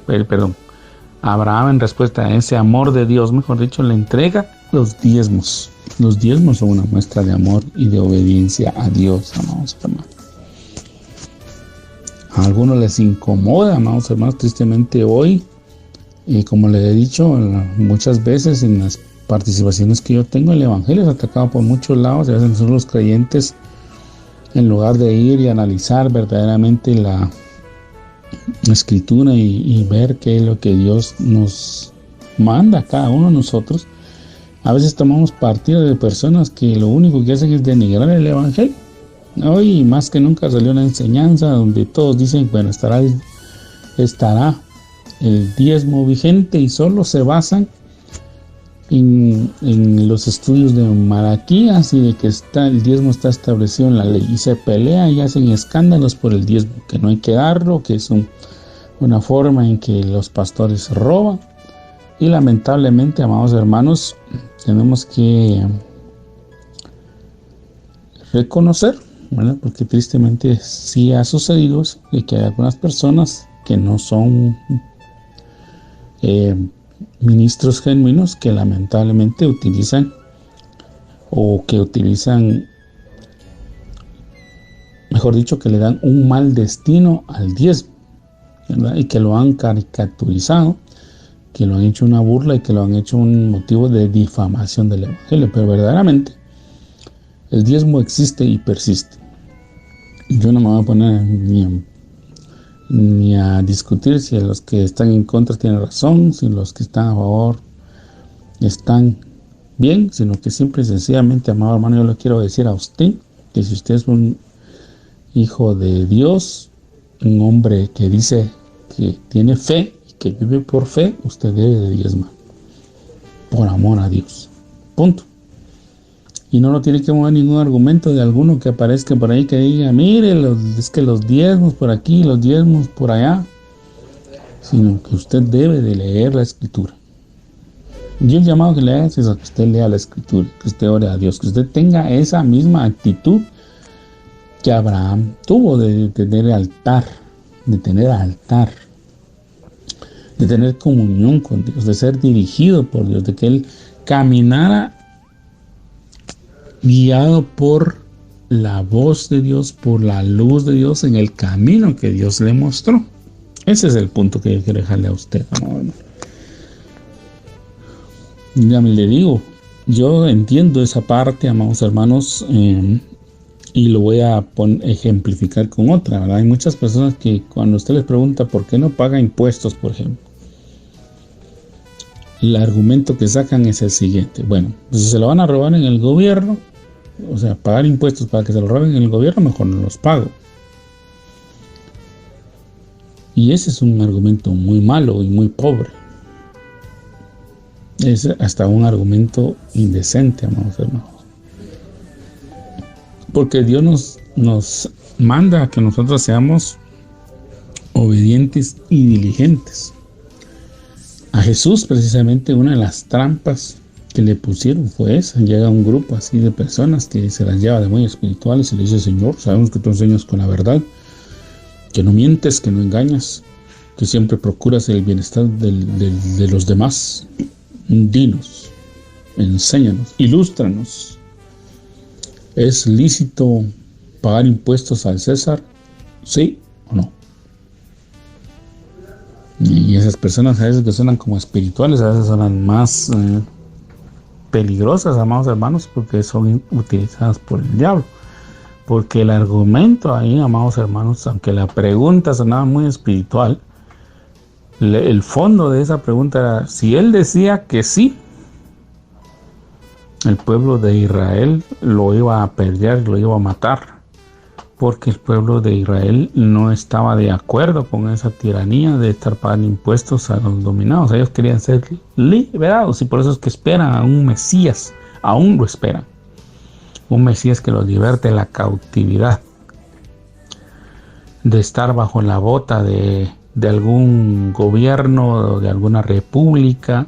[SPEAKER 2] Abraham, en respuesta a ese amor de Dios, mejor dicho, le entrega los diezmos. Los diezmos son una muestra de amor y de obediencia a Dios, amados hermanos. A algunos les incomoda, amados hermanos, tristemente hoy, y como les he dicho muchas veces en las participaciones que yo tengo, el evangelio es atacado por muchos lados, y a veces nosotros los creyentes, en lugar de ir y analizar verdaderamente la escritura y ver qué es lo que Dios nos manda a cada uno de nosotros, a veces tomamos partido de personas que lo único que hacen es denigrar el evangelio. Hoy más que nunca salió una enseñanza donde todos dicen, bueno, estará el diezmo vigente, y solo se basan en los estudios de Malaquías y de que el diezmo está establecido en la ley, y se pelean y hacen escándalos por el diezmo, que no hay que darlo, que es una forma en que los pastores roban. Y lamentablemente, amados hermanos, tenemos que reconocer, ¿verdad? Porque tristemente sí ha sucedido de que hay algunas personas que no son ministros genuinos, que lamentablemente utilizan, mejor dicho, que le dan un mal destino al diezmo, ¿verdad? Y que lo han caricaturizado, que lo han hecho una burla y que lo han hecho un motivo de difamación del evangelio. Pero verdaderamente el diezmo existe y persiste. Yo no me voy a poner ni a discutir si los que están en contra tienen razón, si los que están a favor están bien, sino que simple y sencillamente, amado hermano, yo le quiero decir a usted que si usted es un hijo de Dios, un hombre que dice que tiene fe y que vive por fe, usted debe de diezmar por amor a Dios, punto. Y no lo tiene que mover ningún argumento de alguno que aparezca por ahí que diga, mire, es que los diezmos por aquí, los diezmos por allá, sino que usted debe de leer la escritura. Y el llamado que le haga es a que usted lea la escritura, que usted ore a Dios, que usted tenga esa misma actitud que Abraham tuvo de tener altar, de tener comunión con Dios, de ser dirigido por Dios, de que él caminara guiado por la voz de Dios, por la luz de Dios, en el camino que Dios le mostró. Ese es el punto que yo quiero dejarle a usted, amado. Ya me le digo, yo entiendo esa parte, amados hermanos, y lo voy a ejemplificar con otra, ¿verdad? Hay muchas personas que cuando usted les pregunta por qué no paga impuestos, por ejemplo, el argumento que sacan es el siguiente: bueno, pues si se lo van a robar en el gobierno, o sea, pagar impuestos para que se lo roben en el gobierno, mejor no los pago. Y ese es un argumento muy malo y muy pobre. Es hasta un argumento indecente, amados hermanos. Porque Dios nos manda a que nosotros seamos obedientes y diligentes. A Jesús, precisamente, una de las trampas que le pusieron fue esa. Llega un grupo así de personas que se las lleva de muy espirituales y le dice: Señor, sabemos que tú enseñas con la verdad, que no mientes, que no engañas, que siempre procuras el bienestar de los demás. Dinos, enséñanos, ilústranos. ¿Es lícito pagar impuestos al César? ¿Sí o no? Y esas personas a veces que suenan como espirituales, a veces suenan más peligrosas, amados hermanos, porque son utilizadas por el diablo. Porque el argumento ahí, amados hermanos, aunque la pregunta sonaba muy espiritual, el fondo de esa pregunta era: si él decía que sí, el pueblo de Israel lo iba a perder, lo iba a matar, porque el pueblo de Israel no estaba de acuerdo con esa tiranía de estar pagando impuestos a los dominados. Ellos querían ser liberados, y por eso es que esperan a un Mesías, aún lo esperan, un Mesías que los liberte de la cautividad, de estar bajo la bota de algún gobierno, de alguna república,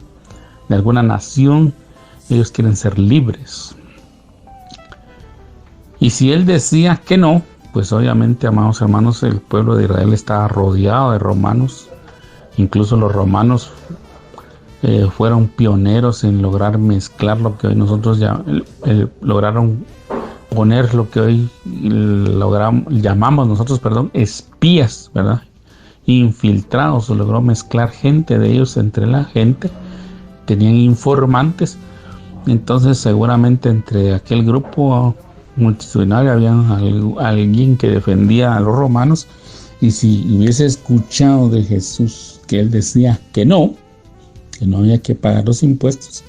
[SPEAKER 2] de alguna nación. Ellos quieren ser libres. Y si él decía que no, pues obviamente, amados hermanos, el pueblo de Israel estaba rodeado de romanos. Incluso los romanos fueron pioneros en lograr mezclar lo que hoy nosotros lograron poner, lo que hoy llamamos nosotros, espías, ¿verdad? Infiltrados. Logró mezclar gente de ellos entre la gente. Tenían informantes. Entonces seguramente entre aquel grupo multitudinario había alguien que defendía a los romanos, y si hubiese escuchado de Jesús que él decía que no había que pagar los impuestos,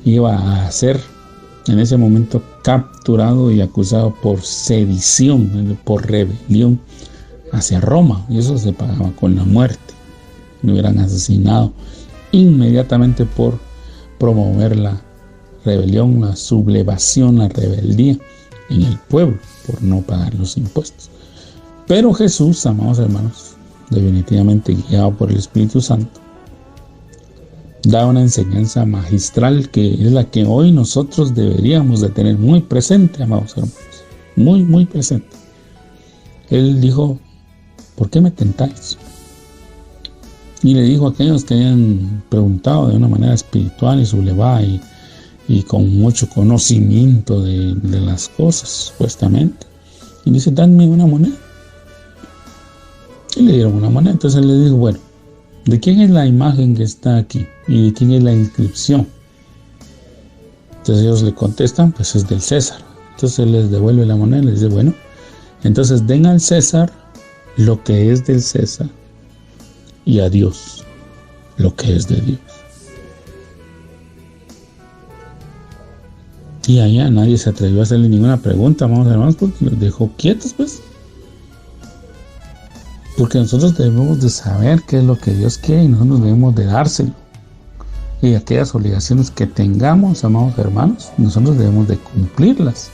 [SPEAKER 2] iba a ser en ese momento capturado y acusado por sedición, por rebelión hacia Roma, y eso se pagaba con la muerte. Lo hubieran asesinado inmediatamente por promover la rebelión, la sublevación, la rebeldía en el pueblo por no pagar los impuestos. Pero Jesús, amados hermanos, definitivamente guiado por el Espíritu Santo, da una enseñanza magistral que es la que hoy nosotros deberíamos de tener muy presente, amados hermanos, muy, muy presente. Él dijo: ¿por qué me tentáis? Y le dijo a aquellos que habían preguntado de una manera espiritual y sublevada y con mucho conocimiento de las cosas, supuestamente. Y dice: dadme una moneda. Y le dieron una moneda. Entonces él le dijo: bueno, ¿de quién es la imagen que está aquí? ¿Y de quién es la inscripción? Entonces ellos le contestan: pues es del César. Entonces él les devuelve la moneda y les dice: bueno, entonces den al César lo que es del César, y a Dios lo que es de Dios. Y allá nadie se atrevió a hacerle ninguna pregunta, vamos hermanos, porque los dejó quietos, pues. Porque nosotros debemos de saber qué es lo que Dios quiere y nosotros debemos de dárselo. Y aquellas obligaciones que tengamos, amados hermanos, nosotros debemos de cumplirlas.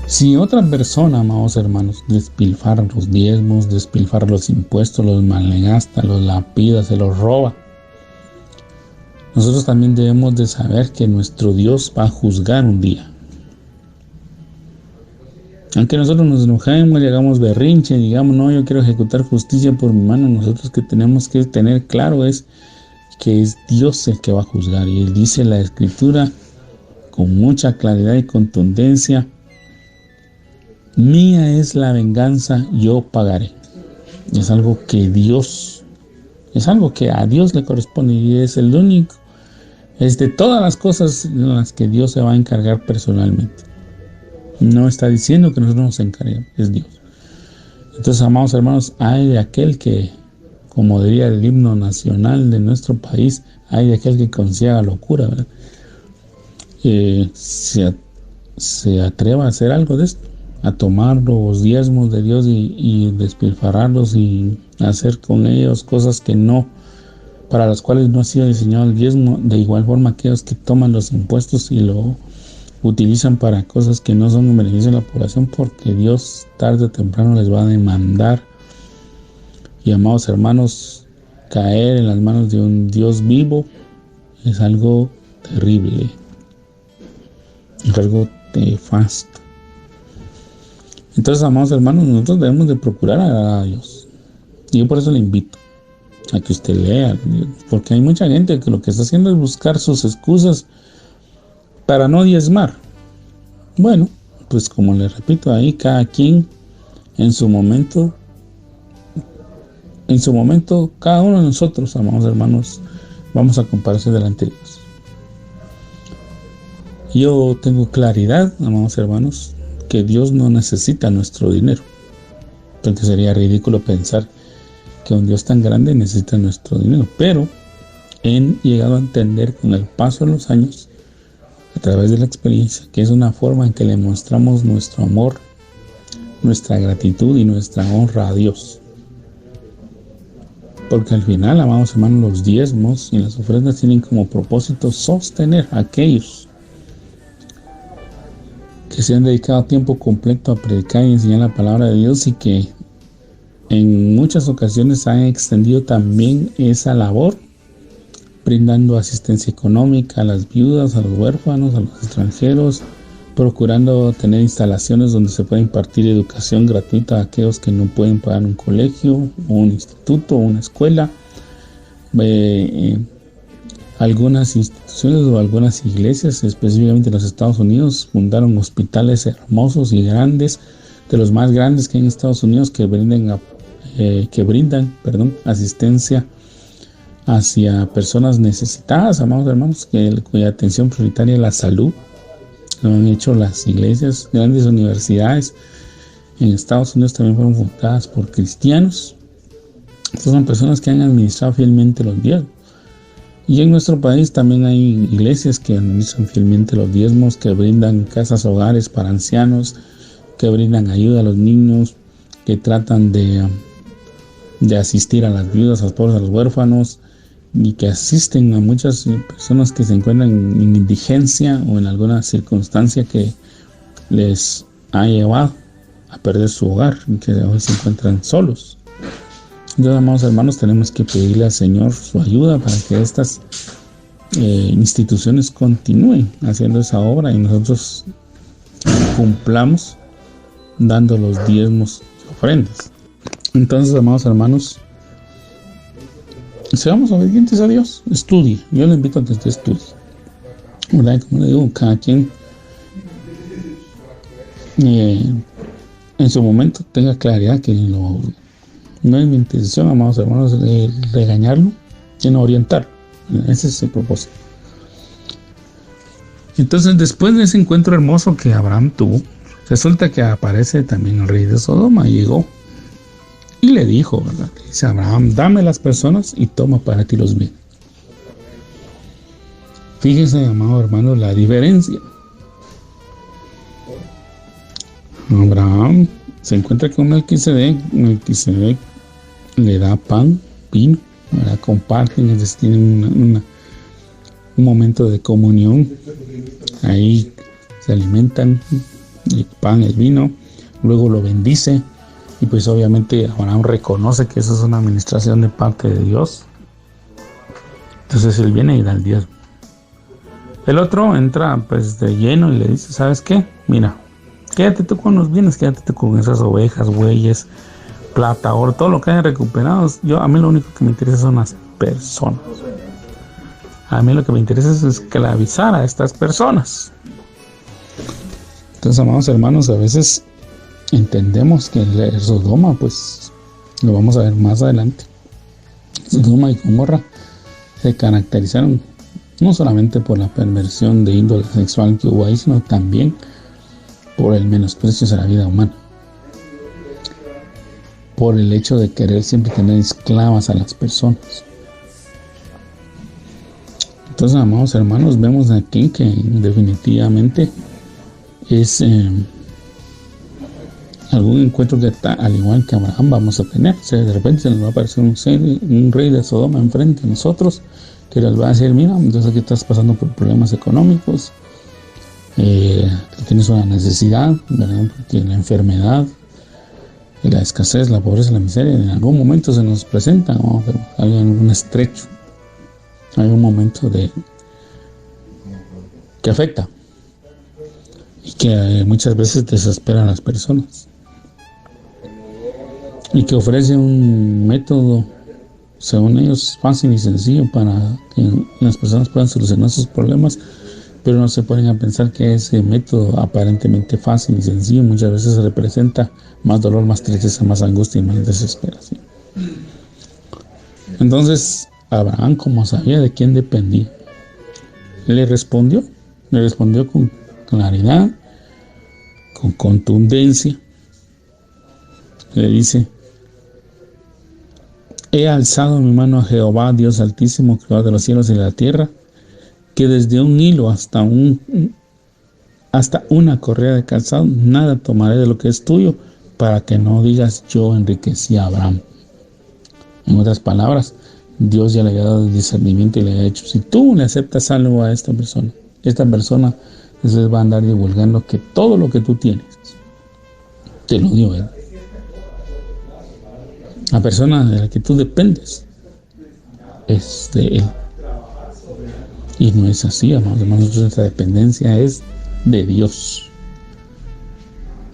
[SPEAKER 2] Si otra persona, amados hermanos, despilfarra los diezmos, despilfarra los impuestos, los malgasta, los lapida, se los roba, nosotros también debemos de saber que nuestro Dios va a juzgar un día. Aunque nosotros nos enojemos y hagamos berrinche, digamos: no, yo quiero ejecutar justicia por mi mano, nosotros que tenemos que tener claro es que es Dios el que va a juzgar. Y Él dice en la Escritura con mucha claridad y contundencia: mía es la venganza, yo pagaré. Es algo que a Dios le corresponde, y es el único, es de todas las cosas en las que Dios se va a encargar personalmente. No está diciendo que nosotros nos encarguemos, es Dios. Entonces, amados hermanos, hay de aquel que, como diría el himno nacional de nuestro país, hay de aquel que consiga locura, ¿verdad? Se atreva a hacer algo de esto, a tomar los diezmos de Dios y despilfarrarlos y hacer con ellos cosas que no, para las cuales no ha sido diseñado el diezmo. De igual forma, aquellos que toman los impuestos y lo utilizan para cosas que no son en beneficio de la población, porque Dios tarde o temprano les va a demandar. Y, amados hermanos, caer en las manos de un Dios vivo es algo terrible, es algo nefasto. Entonces, amados hermanos, nosotros debemos de procurar agradar a Dios. Y yo por eso le invito a que usted lea, porque hay mucha gente que lo que está haciendo es buscar sus excusas para no diezmar. Bueno, pues como le repito ahí, cada quien en su momento, cada uno de nosotros, amados hermanos, vamos a comparecer delante de Dios. Yo tengo claridad, amados hermanos, que Dios no necesita nuestro dinero, porque sería ridículo pensar que un Dios tan grande necesita nuestro dinero, pero he llegado a entender con el paso de los años, a través de la experiencia, que es una forma en que le mostramos nuestro amor, nuestra gratitud y nuestra honra a Dios. Porque al final, amados hermanos, los diezmos y las ofrendas tienen como propósito sostener a aquellos que se han dedicado tiempo completo a predicar y enseñar la palabra de Dios, y que en muchas ocasiones han extendido también esa labor, brindando asistencia económica a las viudas, a los huérfanos, a los extranjeros, procurando tener instalaciones donde se pueda impartir educación gratuita a aquellos que no pueden pagar un colegio, o un instituto, o una escuela. Algunas instituciones o algunas iglesias, específicamente en los Estados Unidos, fundaron hospitales hermosos y grandes, de los más grandes que hay en Estados Unidos, que brindan asistencia hacia personas necesitadas, amados hermanos, cuya atención prioritaria es la salud. Lo han hecho las iglesias. Grandes universidades en Estados Unidos también fueron fundadas por cristianos. Estas son personas que han administrado fielmente los diezmos. Y en nuestro país también hay iglesias que administran fielmente los diezmos, que brindan casas hogares para ancianos, que brindan ayuda a los niños, que tratan de asistir a las viudas, a los pobres, a los huérfanos, y que asisten a muchas personas que se encuentran en indigencia o en alguna circunstancia que les ha llevado a perder su hogar y que hoy se encuentran solos. Entonces, amados hermanos, tenemos que pedirle al Señor su ayuda para que estas instituciones continúen haciendo esa obra y nosotros cumplamos dando los diezmos y ofrendas. Entonces, amados hermanos, seamos obedientes a Dios. Estudie. Yo le invito a que usted estudie, ¿verdad? Como le digo, cada quien en su momento tenga claridad que no es mi intención, amados hermanos, regañarlo, sino orientarlo. Ese es el propósito. Entonces, después de ese encuentro hermoso que Abraham tuvo, resulta que aparece también el rey de Sodoma. Llegó y le dijo, ¿verdad? Le dice a Abraham: dame las personas y toma para ti los bienes. Fíjense, amado hermano, la diferencia. Abraham se encuentra con Melquisedec. Melquisedec le da pan, vino, ¿verdad? Comparten, es decir, tienen un momento de comunión. Ahí se alimentan, el pan, el vino, luego lo bendice. Y pues obviamente Abraham reconoce que eso es una administración de parte de Dios. Entonces él viene y da el diezmo. El otro entra pues de lleno y le dice: ¿sabes qué? Mira, quédate tú con los bienes, quédate tú con esas ovejas, bueyes, plata, oro, todo lo que haya recuperado. A mí lo único que me interesa son las personas. A mí lo que me interesa es esclavizar a estas personas. Entonces, amados hermanos, a veces entendemos que el Sodoma, pues lo vamos a ver más adelante. Sodoma y Gomorra se caracterizaron no solamente por la perversión de índole sexual que hubo ahí, sino también por el menosprecio a la vida humana, por el hecho de querer siempre tener esclavas a las personas. Entonces, amados hermanos, vemos aquí que definitivamente es algún encuentro que al igual que Abraham vamos a tener. O sea, de repente se nos va a aparecer un rey de Sodoma enfrente de nosotros que les va a decir: mira, entonces aquí estás pasando por problemas económicos, tienes una necesidad, ¿verdad? Porque la enfermedad, la escasez, la pobreza, la miseria en algún momento se nos presenta, ¿no? Hay algún estrecho, hay un momento que afecta y que muchas veces desespera a las personas, y que ofrece un método, según ellos, fácil y sencillo para que las personas puedan solucionar sus problemas, pero no se ponen a pensar que ese método aparentemente fácil y sencillo muchas veces representa más dolor, más tristeza, más angustia y más desesperación. Entonces Abraham, como sabía de quién dependía, le respondió con claridad, con contundencia. Le dice: he alzado mi mano a Jehová, Dios altísimo, creador de los cielos y de la tierra, que desde un hilo hasta una correa de calzado, nada tomaré de lo que es tuyo, para que no digas yo enriquecí a Abraham. En otras palabras, Dios ya le había dado el discernimiento y le había dicho: si tú le aceptas algo a esta persona entonces va a andar divulgando que todo lo que tú tienes te lo dio él. La persona de la que tú dependes es de él. Y no es así, amados hermanos. Nuestra dependencia es de Dios.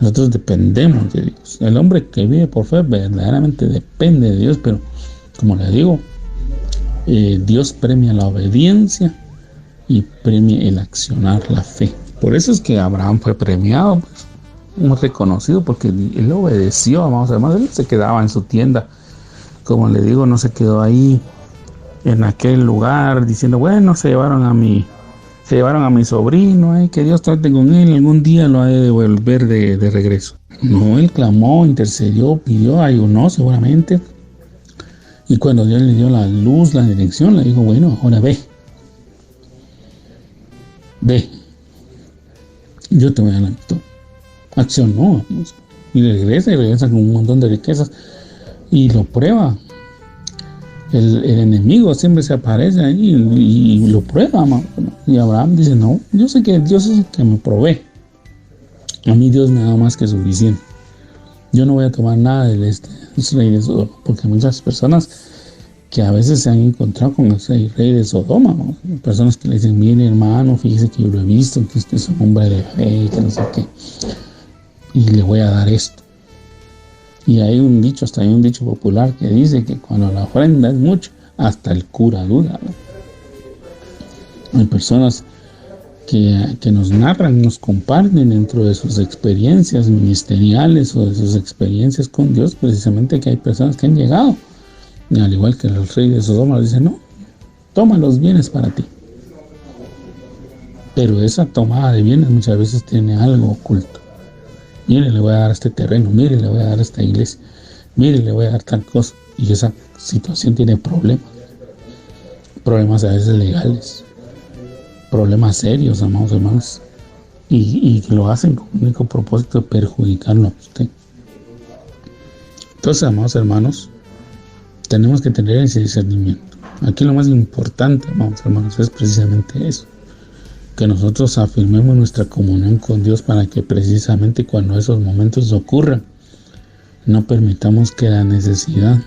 [SPEAKER 2] Nosotros dependemos de Dios. El hombre que vive por fe verdaderamente depende de Dios, pero como le digo, Dios premia la obediencia y premia el accionar, la fe. Por eso es que Abraham fue premiado, pues, muy reconocido, porque él obedeció, amados hermanos. Él se quedaba en su tienda, como le digo, no se quedó ahí en aquel lugar diciendo: bueno, se llevaron a mi sobrino, que Dios trate con él, algún día lo ha de devolver de regreso. No, él clamó, intercedió, pidió, ayunó seguramente, y cuando Dios le dio la luz, la dirección, le dijo: bueno, ahora ve, yo te voy a dar la victoria. Accionó, y regresa con un montón de riquezas, y lo prueba. El enemigo siempre se aparece ahí y lo prueba, y Abraham dice: no, yo sé que Dios es el que me provee. A mí Dios me da más que suficiente. Yo no voy a tomar nada de este rey de Sodoma, porque hay muchas personas que a veces se han encontrado con ese rey de Sodoma, ¿no? Personas que le dicen: mire, hermano, fíjese que yo lo he visto, que usted es un hombre de fe, que no sé qué, y le voy a dar esto. Y hay un dicho popular que dice que cuando la ofrenda es mucho, hasta el cura duda, ¿no? Hay personas que nos narran, nos comparten dentro de sus experiencias ministeriales o de sus experiencias con Dios, precisamente, que hay personas que han llegado, y al igual que el rey de Sodoma, dice: no, toma los bienes para ti. Pero esa tomada de bienes muchas veces tiene algo oculto. Mire, le voy a dar este terreno, mire, le voy a dar esta iglesia, mire, le voy a dar tal cosa. Y esa situación tiene problemas a veces legales, problemas serios, amados hermanos, y lo hacen con el único propósito de perjudicarlo a usted. Entonces, amados hermanos, tenemos que tener ese discernimiento. Aquí lo más importante, amados hermanos, es precisamente eso: que nosotros afirmemos nuestra comunión con Dios, para que precisamente cuando esos momentos ocurran, no permitamos que la necesidad,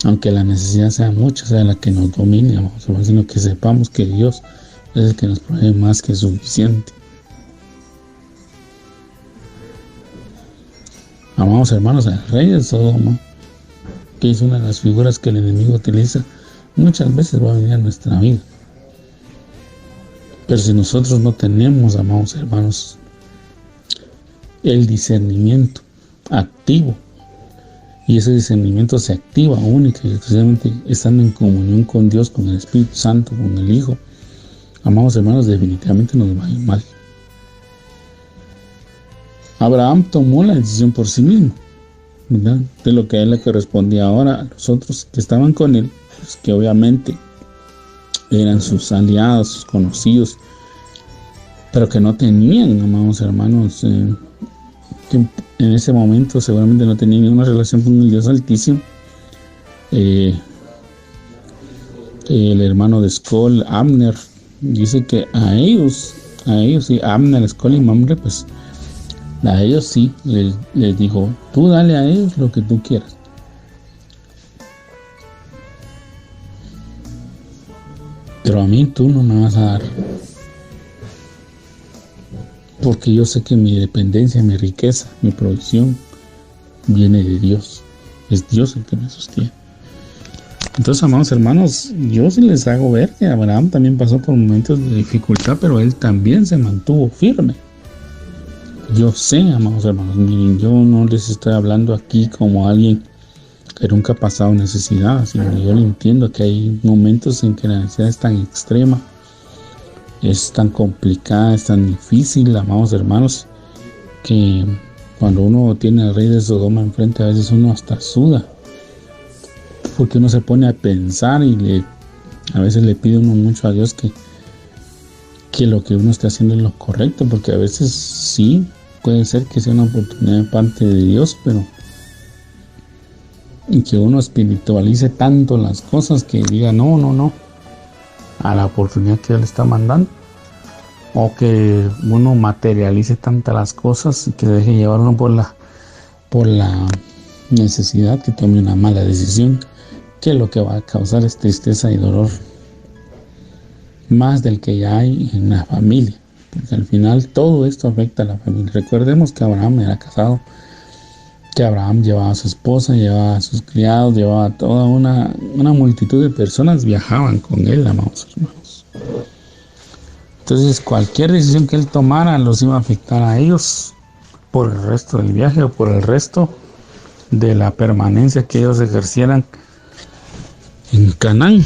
[SPEAKER 2] aunque la necesidad sea mucha, sea la que nos domine, sino que sepamos que Dios es el que nos provee más que suficiente. Amados hermanos, el rey de Sodoma, que es una de las figuras que el enemigo utiliza, muchas veces va a venir a nuestra vida. Pero si nosotros no tenemos, amados hermanos, el discernimiento activo, y ese discernimiento se activa única y exclusivamente estando en comunión con Dios, con el Espíritu Santo, con el Hijo, amados hermanos, definitivamente nos va a ir mal. Abraham tomó la decisión por sí mismo, ¿verdad?, de lo que a él le correspondía. Ahora a los otros que estaban con él, pues, que obviamente eran sus aliados, sus conocidos, pero que no tenían, amados hermanos, que en ese momento seguramente no tenían ninguna relación con el Dios Altísimo. El hermano de Escol, Abner, dice que a ellos sí, Abner, Escol y Mamre, pues a ellos sí les dijo: tú dale a ellos lo que tú quieras. pero a mí tú no me vas a dar, porque yo sé que mi dependencia, mi riqueza, mi provisión viene de Dios. Es Dios el que me sostiene. Entonces, amados hermanos, yo sí les hago ver que Abraham también pasó por momentos de dificultad, pero él también se mantuvo firme. Yo sé, amados hermanos, miren, yo no les estoy hablando aquí como alguien que nunca ha pasado necesidad, sino yo lo entiendo que hay momentos en que la necesidad es tan extrema, es tan complicada, es tan difícil, amados hermanos, que cuando uno tiene al rey de Sodoma enfrente, a veces uno hasta suda, porque uno se pone a pensar y a veces le pide uno mucho a Dios que lo que uno esté haciendo es lo correcto, porque a veces sí puede ser que sea una oportunidad de parte de Dios, pero y que uno espiritualice tanto las cosas que diga no a la oportunidad que Él está mandando, o que uno materialice tantas las cosas y que deje llevar uno por la necesidad, que tome una mala decisión, que lo que va a causar es tristeza y dolor más del que ya hay en la familia, porque al final todo esto afecta a la familia. Recordemos que Abraham era casado, que Abraham llevaba a su esposa, llevaba a sus criados, llevaba a toda una multitud de personas, viajaban con él, amados hermanos. Entonces cualquier decisión que él tomara los iba a afectar a ellos por el resto del viaje o por el resto de la permanencia que ellos ejercieran en Canaán.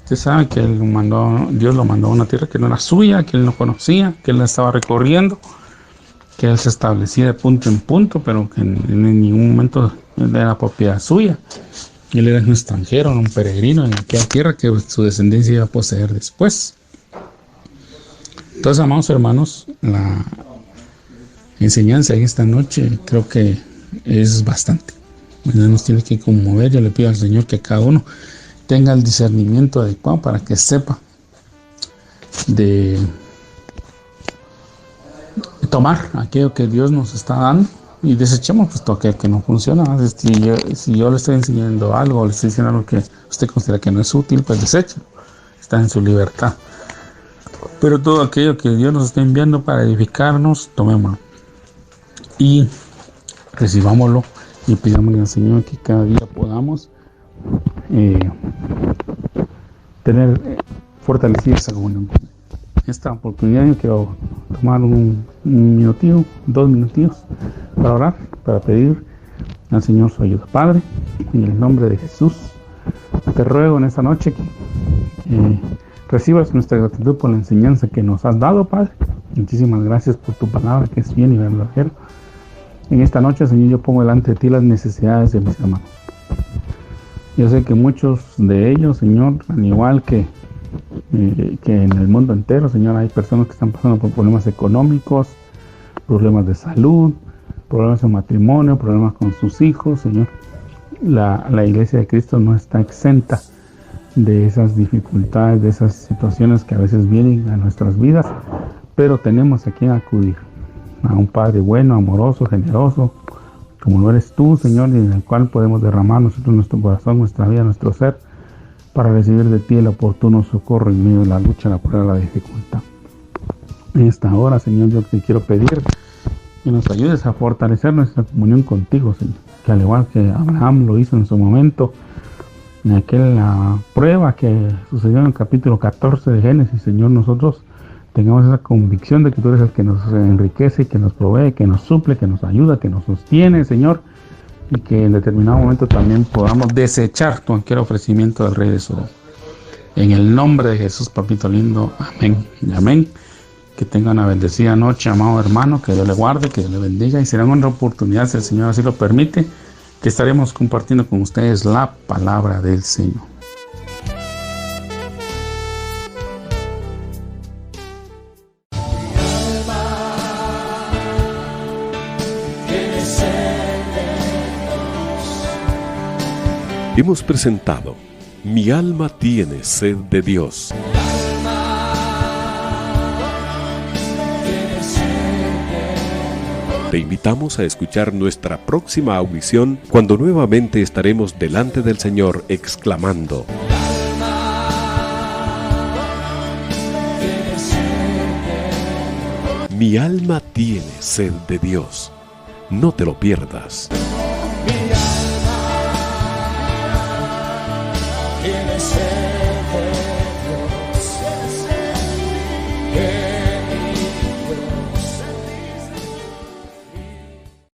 [SPEAKER 2] Usted sabe que Dios lo mandó a una tierra que no era suya, que él no conocía, que él la estaba recorriendo, que él se establecía de punto en punto, pero que en ningún momento él era propiedad suya. Él era un extranjero, un peregrino en aquella tierra que su descendencia iba a poseer después. Entonces, amados hermanos, la enseñanza en esta noche creo que es bastante. Nos tiene que conmover. Yo le pido al Señor que cada uno tenga el discernimiento adecuado para que sepa de tomar aquello que Dios nos está dando y desechemos pues todo aquello que no funciona. Si yo le estoy enseñando algo o le estoy diciendo algo que usted considera que no es útil, pues deseche. Está en su libertad. Pero todo aquello que Dios nos está enviando para edificarnos, tomémoslo y recibámoslo y pidámosle al Señor que cada día podamos tener fortalecida esa comunión con Él. Esta oportunidad yo quiero tomar un minutito, 2 minutos para orar, para pedir al Señor su ayuda. Padre, en el nombre de Jesús, te ruego en esta noche que recibas nuestra gratitud por la enseñanza que nos has dado, Padre. Muchísimas gracias por tu palabra que es bien y verdadera. En esta noche, Señor, yo pongo delante de ti las necesidades de mis hermanos. Yo sé que muchos de ellos, Señor, al igual que en el mundo entero, Señor, hay personas que están pasando por problemas económicos, problemas de salud, problemas de matrimonio, problemas con sus hijos, Señor. La Iglesia de Cristo no está exenta de esas dificultades, de esas situaciones que a veces vienen a nuestras vidas, pero tenemos a quien acudir, a un Padre bueno, amoroso, generoso, como lo eres tú, Señor, y en el cual podemos derramar nosotros nuestro corazón, nuestra vida, nuestro ser, para recibir de ti el oportuno socorro en medio de la lucha, la prueba, la dificultad. En esta hora, Señor, yo te quiero pedir que nos ayudes a fortalecer nuestra comunión contigo, Señor, que al igual que Abraham lo hizo en su momento, en aquella prueba que sucedió en el capítulo 14 de Génesis, Señor, nosotros tengamos esa convicción de que tú eres el que nos enriquece, que nos provee, que nos suple, que nos ayuda, que nos sostiene, Señor, y que en determinado momento también podamos desechar cualquier ofrecimiento del Rey de Sodoma. En el nombre de Jesús, papito lindo, amén y amén. Que tenga una bendecida noche, amado hermano, que Dios le guarde, que Dios le bendiga, y será una oportunidad, si el Señor así lo permite, que estaremos compartiendo con ustedes la palabra del Señor.
[SPEAKER 1] Hemos presentado Mi alma tiene sed de Dios. Te invitamos a escuchar nuestra próxima audición cuando nuevamente estaremos delante del Señor exclamando: Mi alma tiene sed de Dios. No te lo pierdas.
[SPEAKER 3] Mi alma tiene sed de